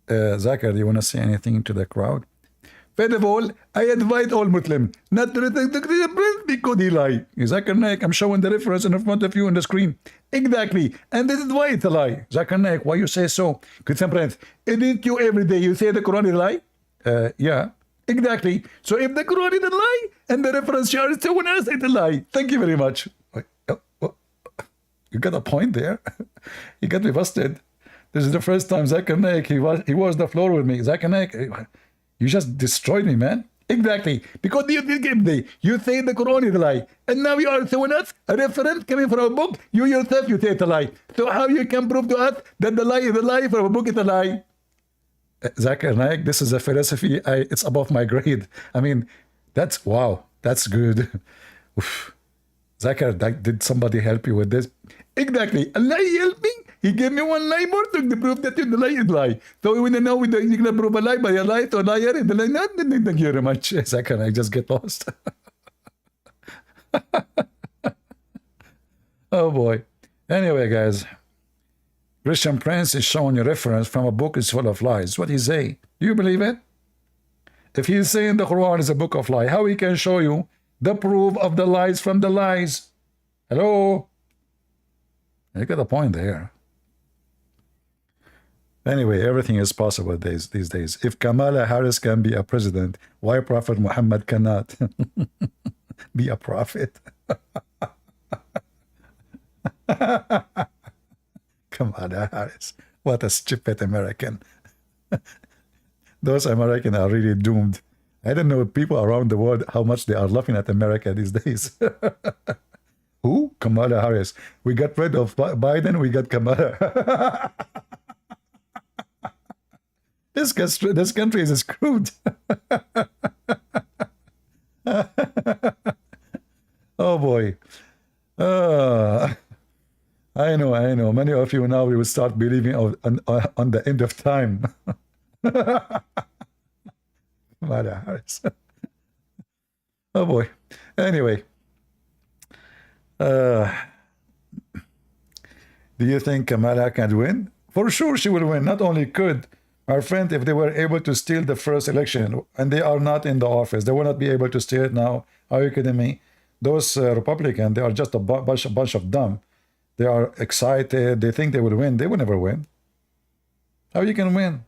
Zakir, do you want to say anything to the crowd? First of all, I advise all Muslims not to listen to Christian Prince because he lie. Zakir Naik, I'm showing the reference in front of you on the screen. Exactly. And this is why it's a lie. Zakir Naik, why you say so? Christian Prince, isn't you every day you say the Quran is a lie? Yeah. Exactly. So if the Quran is a lie and the reference here is someone else, it's a lie. Thank you very much. You got a point there. You got me busted. This is the first time Zakir Naik, he was the floor with me. Zakir Naik, you just destroyed me, man. Exactly. Because you say the Quran is a lie. And now you are showing us a reference coming from a book. You yourself, you say it's a lie. So how you can prove to us that the lie is a lie from a book is a lie? Zakir Naik, this is a philosophy. It's above my grade. I mean, that's, wow, that's good. Oof. Zakir, did somebody help you with this? Exactly. Allah helped me. He gave me one lie more to prove that the lie is lie. So we don't know you're going to prove a lie by a lie, so liar is the lie. No, thank you very much. Zakir, I just get lost. Oh boy. Anyway, guys, Christian Prince is showing you reference from a book is full of lies. What he say? Do you believe it? If he's saying the Quran is a book of lies, how he can show you the proof of the lies from the lies? Hello? You got a point there. Anyway, everything is possible these days. If Kamala Harris can be a president, why Prophet Muhammad cannot be a prophet? Kamala Harris. What a stupid American. Those Americans are really doomed. I don't know people around the world how much they are laughing at America these days. Who? Kamala Harris. We got rid of Biden, we got Kamala. This country is screwed. Oh boy. I know. Many of you now will start believing on the end of time. Kamala Harris. Oh boy. Anyway. Do you think Kamala can win? For sure she will win. Not only could, my friend, if they were able to steal the first election, and they are not in the office, they will not be able to steal it now. Are you kidding me? Those Republicans, they are just a bunch of dumb. They are excited. They think they will win. They will never win. How you can win?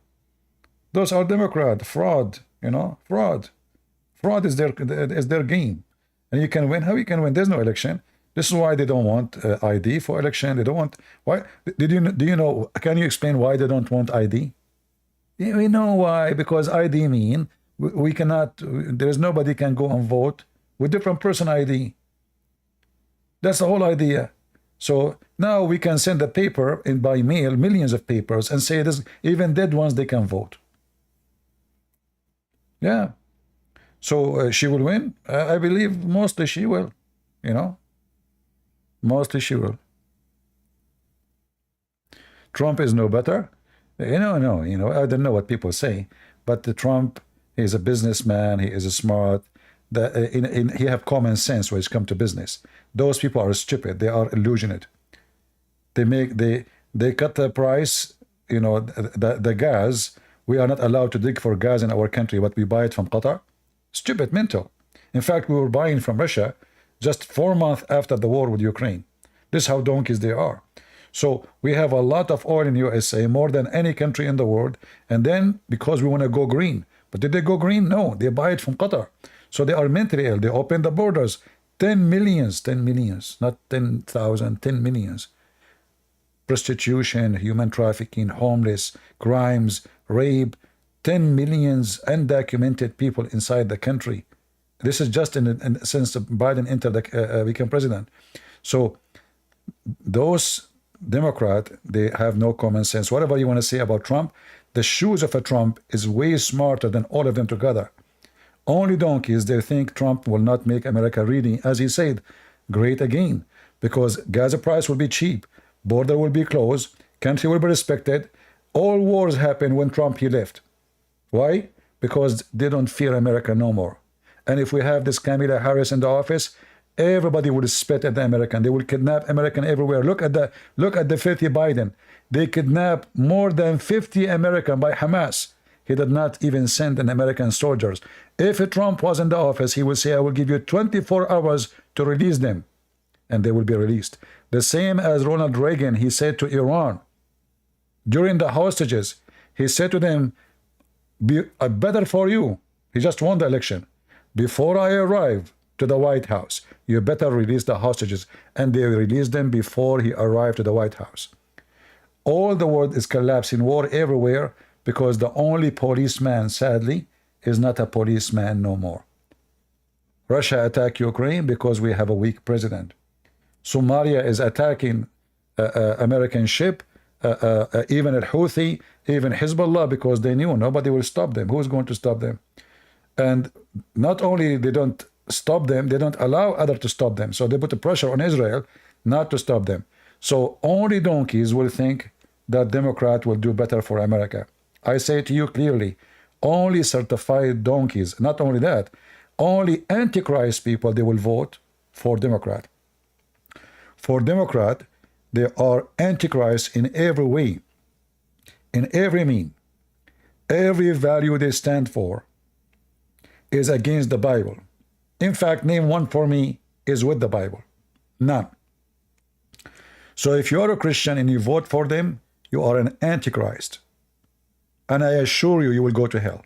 Those are Democrat. Fraud, you know, fraud. Fraud is their game. And you can win. How you can win? There's no election. This is why they don't want ID for election. They don't want. Why? Do you know? Can you explain why they don't want ID? We know why. Because ID mean we cannot. There's nobody can go and vote with different person ID. That's the whole idea. So now we can send a paper in by mail, millions of papers, and say this. Even dead ones they can vote. Yeah. So she will win. I believe mostly she will. You know. Mostly she will. Trump is no better. No. You know, I don't know what people say, but the Trump is a businessman. He is a smart. He have common sense when it's come to business. Those people are stupid. They are illusionate. They cut the price. You know, the gas. We are not allowed to dig for gas in our country, but we buy it from Qatar. Stupid, mental. In fact, we were buying from Russia just 4 months after the war with Ukraine. This is how donkeys they are. So we have a lot of oil in USA, more than any country in the world. And then because we want to go green. But did they go green? No, they buy it from Qatar. So they are mentally ill. They open the borders. 10 millions, not 10,000, 10 millions. Prostitution, human trafficking, homeless, crimes, rape, 10 millions undocumented people inside the country. This is just since Biden entered became president. So those Democrats, they have no common sense. Whatever you want to say about Trump, the shoes of a Trump is way smarter than all of them together. Only donkeys, they think Trump will not make America really, as he said, great again. Because gas price will be cheap, border will be closed, country will be respected. All wars happen when Trump he left. Why? Because they don't fear America no more. And if we have this Kamala Harris in the office, everybody will spit at the American. They will kidnap American everywhere. Look at the filthy Biden. They kidnapped more than 50 American by Hamas. He did not even send an American soldiers. If Trump was in the office, he would say, I will give you 24 hours to release them. And they will be released. The same as Ronald Reagan, he said to Iran, during the hostages, he said to them, better for you. He just won the election. Before I arrive to the White House, you better release the hostages. And they released them before he arrived to the White House. All the world is collapsing, war everywhere, because the only policeman, sadly, is not a policeman no more. Russia attacked Ukraine because we have a weak president. Somalia is attacking American ship, even al-Houthi, even Hezbollah, because they knew nobody will stop them. Who's going to stop them? And not only they don't stop them, they don't allow others to stop them. So they put the pressure on Israel not to stop them. So only donkeys will think that Democrat will do better for America. I say to you clearly, only certified donkeys, not only that, only Antichrist people, they will vote for Democrat. For Democrat, they are Antichrist in every way, in every mean. Every value they stand for is against the Bible. In fact, name one for me is with the Bible. None. So if you are a Christian and you vote for them, you are an Antichrist. And I assure you, you will go to hell.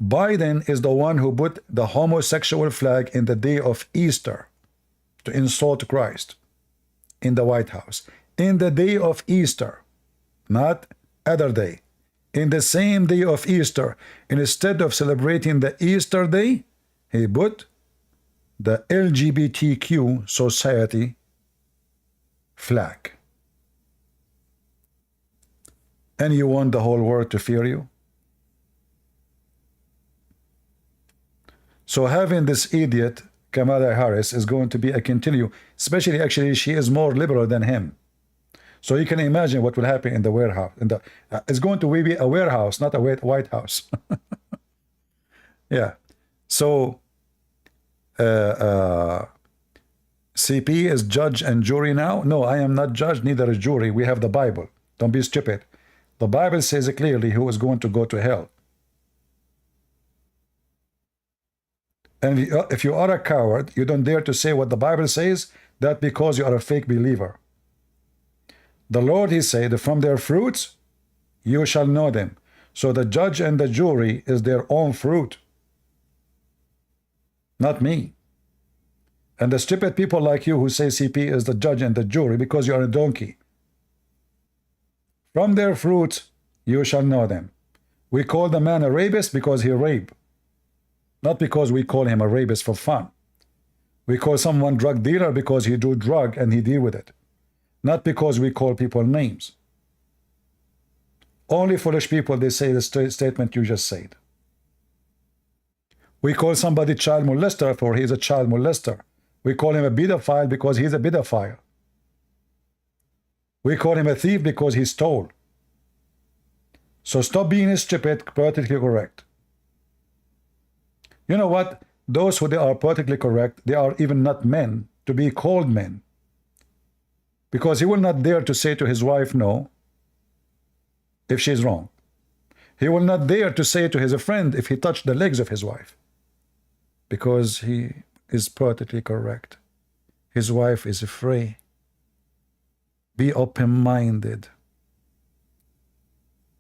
Biden is the one who put the homosexual flag in the day of Easter to insult Christ in the White House. In the day of Easter, not other day. In the same day of Easter, instead of celebrating the Easter day, he put the LGBTQ society flag. And you want the whole world to fear you? So having this idiot, Kamala Harris, is going to be a continue, especially actually she is more liberal than him. So you can imagine what will happen in the warehouse. It's going to be a warehouse, not a White House. Yeah. So CP is judge and jury now? No, I am not judge, neither is jury. We have the Bible. Don't be stupid. The Bible says clearly who is going to go to hell. And if you are a coward, you don't dare to say what the Bible says, that's because you are a fake believer. The Lord, he said, from their fruits you shall know them. So the judge and the jury is their own fruit, not me. And the stupid people like you who say CP is the judge and the jury because you are a donkey. From their fruits you shall know them. We call the man a rapist because he raped. Not because we call him a rapist for fun. We call someone drug dealer because he do drug and he deal with it. Not because we call people names. Only foolish people, they say the statement you just said. We call somebody child molester for he is a child molester. We call him a pedophile because he's a pedophile. We call him a thief because he stole. So stop being stupid, politically correct. You know what? Those who they are politically correct, they are even not men to be called men. Because he will not dare to say to his wife no if she's wrong. He will not dare to say to his friend if he touched the legs of his wife. Because he is politically correct. His wife is free. Be open-minded.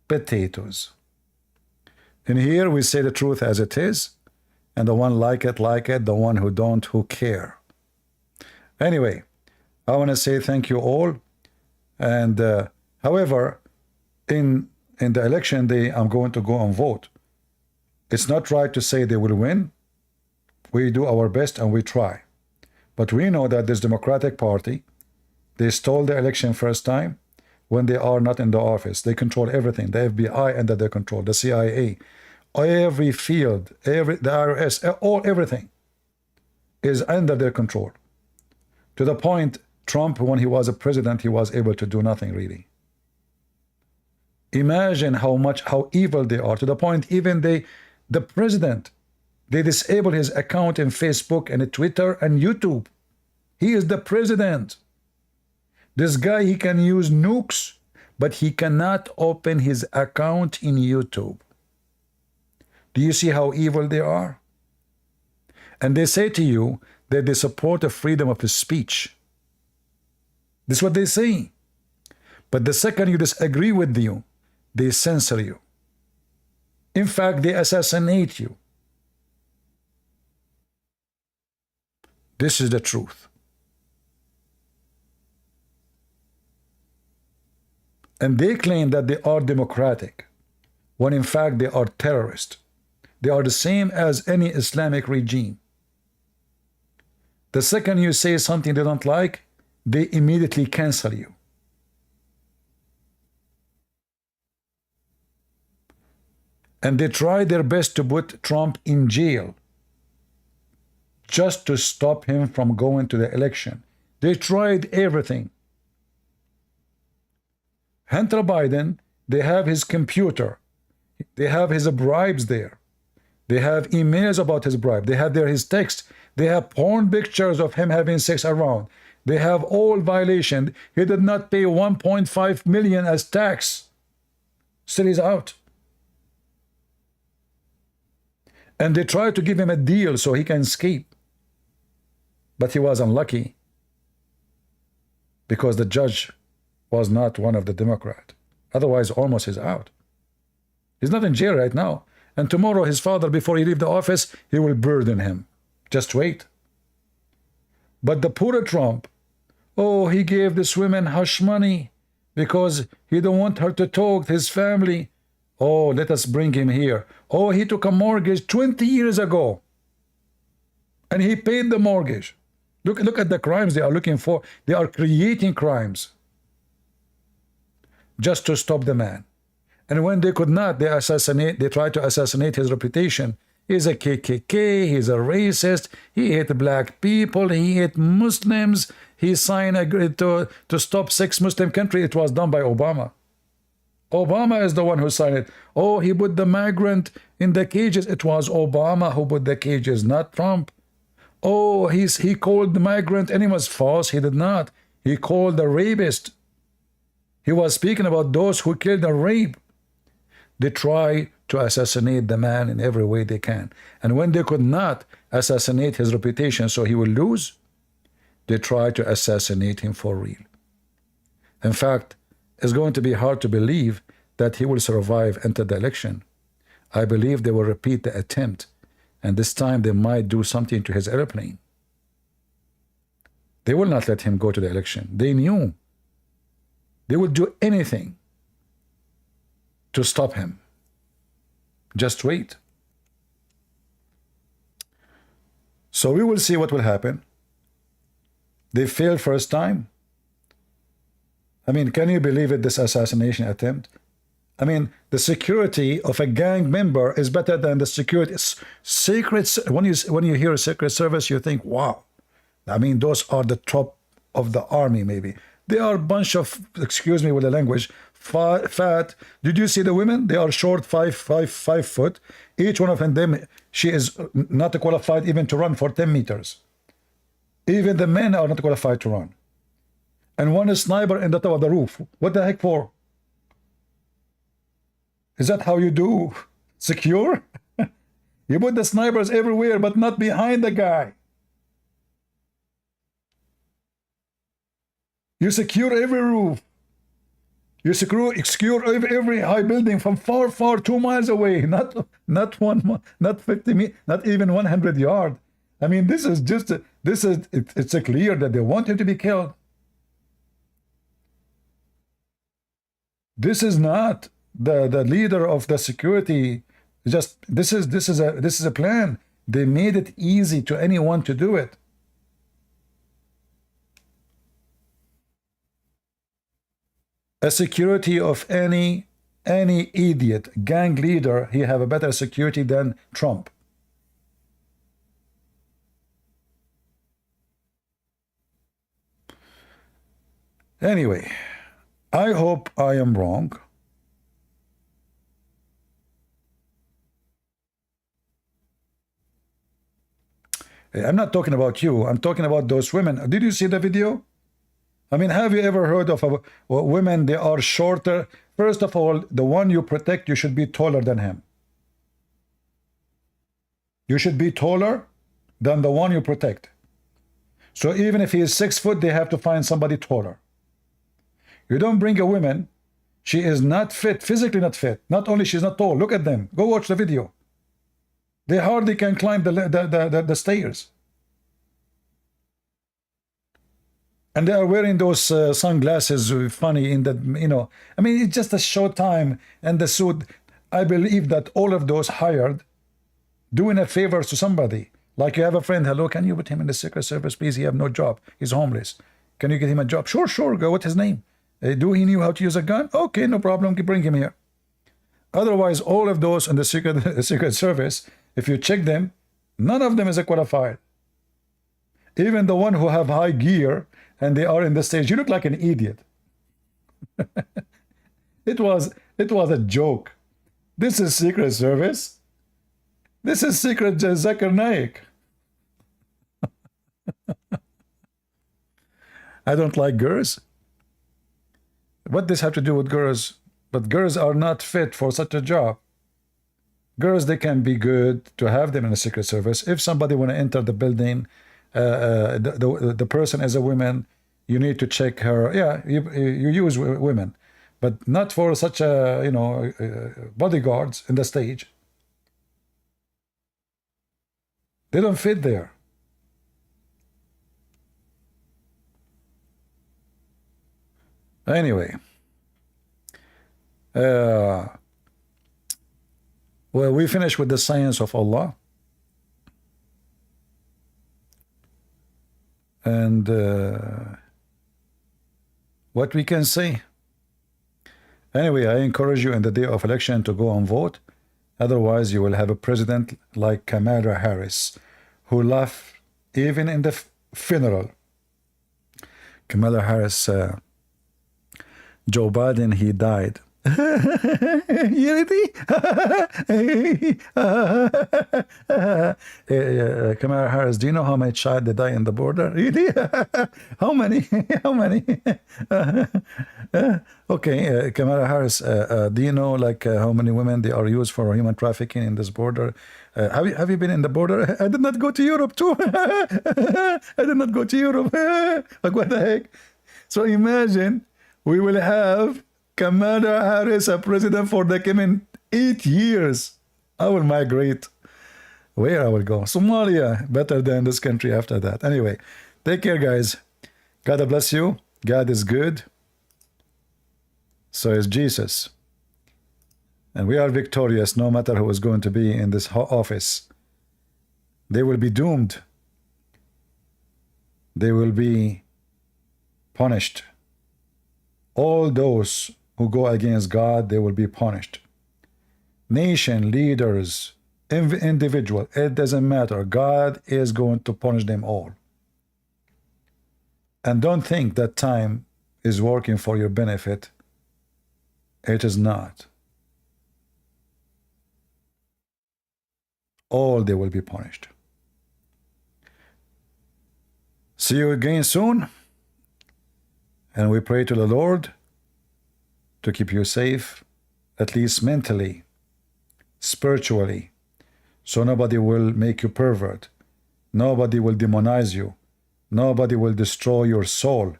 Potatoes. And here we say the truth as it is. And the one like it, the one who don't, who care. Anyway, I want to say thank you all. And however, in the election day, I'm going to go and vote. It's not right to say they will win. We do our best and we try. But we know that this Democratic Party, they stole the election first time when they are not in the office. They control everything. The FBI under their control, the CIA, every field, the IRS, everything is under their control. To the point, Trump, when he was a president, he was able to do nothing really. Imagine how evil they are, to the point even the president, they disable his account in Facebook and Twitter and YouTube. He is the president. This guy, he can use nukes, but he cannot open his account in YouTube. Do you see how evil they are? And they say to you that they support the freedom of speech. This is what they say. But the second you disagree with you, they censor you. In fact, they assassinate you. This is the truth. And they claim that they are democratic, when in fact they are terrorists. They are the same as any Islamic regime. The second you say something they don't like, they immediately cancel you. And they try their best to put Trump in jail just to stop him from going to the election. They tried everything. Hunter Biden, they have his computer. They have his bribes there. They have emails about his bribe. They have there his text. They have porn pictures of him having sex around. They have all violation. He did not pay 1.5 million as tax. Still he's out. And they tried to give him a deal so he can escape. But he was unlucky because the judge was not one of the Democrats. Otherwise, almost he's out. He's not in jail right now. And tomorrow his father, before he leave the office, he will burden him. Just wait. But the poor Trump, oh, he gave this woman hush money because he don't want her to talk to his family. Oh, let us bring him here. Oh, he took a mortgage 20 years ago. And he paid the mortgage. Look at the crimes they are looking for. They are creating crimes just to stop the man. And when they could not, they tried to assassinate his reputation. He's a KKK, he's a racist, he hate black people, he hate Muslims, he signed to stop 6 Muslim countries. It was done by Obama. Obama is the one who signed it. Oh, he put the migrant in the cages. It was Obama who put the cages, not Trump. Oh, he called the migrant animals. False. He did not. He called the rapist. He was speaking about those who killed and rape. They try to assassinate the man in every way they can. And when they could not assassinate his reputation so he will lose, they try to assassinate him for real. In fact, it's going to be hard to believe that he will survive into the election. I believe they will repeat the attempt, and this time they might do something to his airplane. They will not let him go to the election. They knew. They would do anything to stop him. Just wait. So we will see what will happen. They failed first time. I mean, can you believe it, this assassination attempt? I mean, the security of a gang member is better than the security. Secrets, when you hear a secret service, you think, wow. I mean, those are the top of the army, maybe. They are a bunch of, excuse me with the language, fat. Did you see the women? They are short, 5 foot. Each one of them, she is not qualified even to run for 10 meters. Even the men are not qualified to run. And one is sniper in the top of the roof. What the heck for? Is that how you do secure? You put the snipers everywhere, but not behind the guy. You secure every roof. You secure every high building from far, 2 miles away. Not 50 meters, not even 100 yards. I mean, this is just it's clear that they want him to be killed. This is not the leader of the security. Just this is a plan. They made it easy to anyone to do it. A security of any idiot gang leader, he have a better security than Trump. Anyway, I hope I am wrong. I'm not talking about you. I'm talking about those women. Did you see the video? I mean, have you ever heard of women, they are shorter? First of all, the one you protect, you should be taller than him. You should be taller than the one you protect. So even if he is 6 foot, they have to find somebody taller. You don't bring a woman, she is not fit, physically not fit. Not only she's not tall, look at them. Go watch the video. They hardly can climb the stairs. And they are wearing those sunglasses, funny in that, you know. I mean, it's just a short time, and the suit. I believe that all of those hired, doing a favor to somebody. Like you have a friend, hello, can you put him in the Secret Service, please? He have no job. He's homeless. Can you get him a job? Sure, go. What's his name? Do he knew how to use a gun? Okay, no problem. Bring him here. Otherwise, all of those in the Secret Service, if you check them, none of them is qualified. Even the one who have high gear and they are in the stage, you look like an idiot. It was a joke. This is Secret Service. This is Secret Zakir Naik. I don't like girls. What does this have to do with girls? But girls are not fit for such a job. Girls, they can be good to have them in the Secret Service. If somebody want to enter the building, the person is a woman, you need to check her. Yeah, you use women, but not for such a, you know, bodyguards in the stage. They don't fit there. Anyway, well, we finish with the science of Allah. And what we can say. Anyway, I encourage you in the day of election to go and vote. Otherwise, you will have a president like Kamala Harris, who laughed even in the funeral. Kamala Harris, Joe Biden, he died. Kamala Harris, do you know how many child they die in the border? Really? How many? How many? Okay, Kamala Harris, do you know like how many women they are used for human trafficking in this border? Have you been in the border? I did not go to Europe too. I did not go to Europe. Like what the heck? So imagine we will have Kamala Harris a president for the coming 8 years. I will migrate. Where I will go? Somalia, better than this country after that. Anyway, take care, guys. God bless you. God is good. So is Jesus. And we are victorious no matter who is going to be in this office. They will be doomed. They will be punished. All those who go against God, they will be punished. Nation, leaders, individual, it doesn't matter. God is going to punish them all. And don't think that time is working for your benefit. It is not. All they will be punished. See you again soon. And we pray to the Lord to keep you safe, at least mentally, spiritually, so nobody will make you pervert. Nobody will demonize you. Nobody will destroy your soul.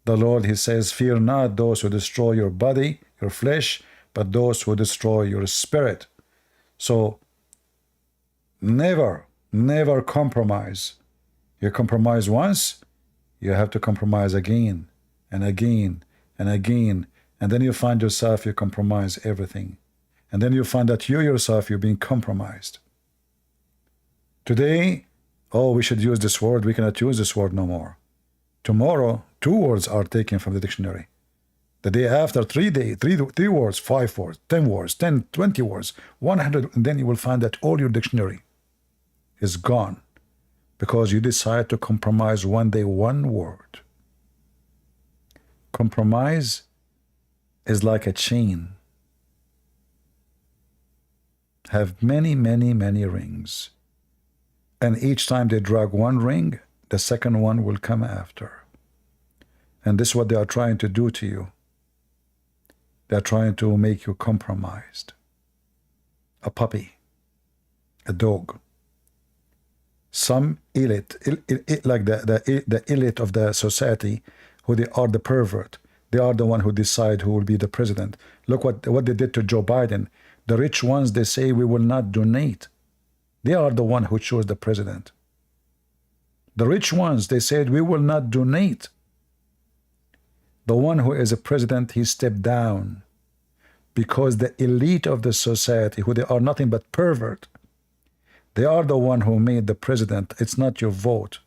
The Lord, he says, fear not those who destroy your body, your flesh, but those who destroy your spirit. So never, never compromise. You compromise once, you have to compromise again and again and again. And then you find yourself, you compromise everything. And then you find that you yourself, you're being compromised. Today, oh, we should use this word. We cannot use this word no more. Tomorrow, 2 words are taken from the dictionary. The day after, 3 words, 5 words, 10 words, 10, 20 words, 100. And then you will find that all your dictionary is gone because you decide to compromise one day 1 word. Compromise is like a chain. Have many, many, many rings. And each time they drag 1 ring, the second one will come after. And this is what they are trying to do to you. They are trying to make you compromised. A puppy, a dog. Some elite, like the elite of the society, who they are the pervert. They are the one who decide who will be the president. Look what they did to Joe Biden. The rich ones, they say we will not donate. They are the one who chose the president. The rich ones, they said we will not donate. The one who is a president, he stepped down because the elite of the society, who they are nothing but pervert, they are the one who made the president. It's not your vote.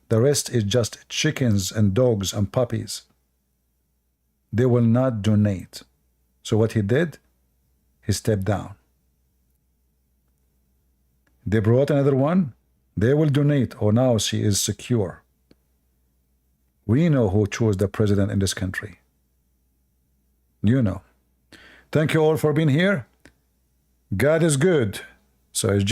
The rest is just chickens and dogs and puppies. They will not donate. So what he did, he stepped down. They brought another one. They will donate. Oh, now she is secure. We know who chose the president in this country. You know. Thank you all for being here. God is good. So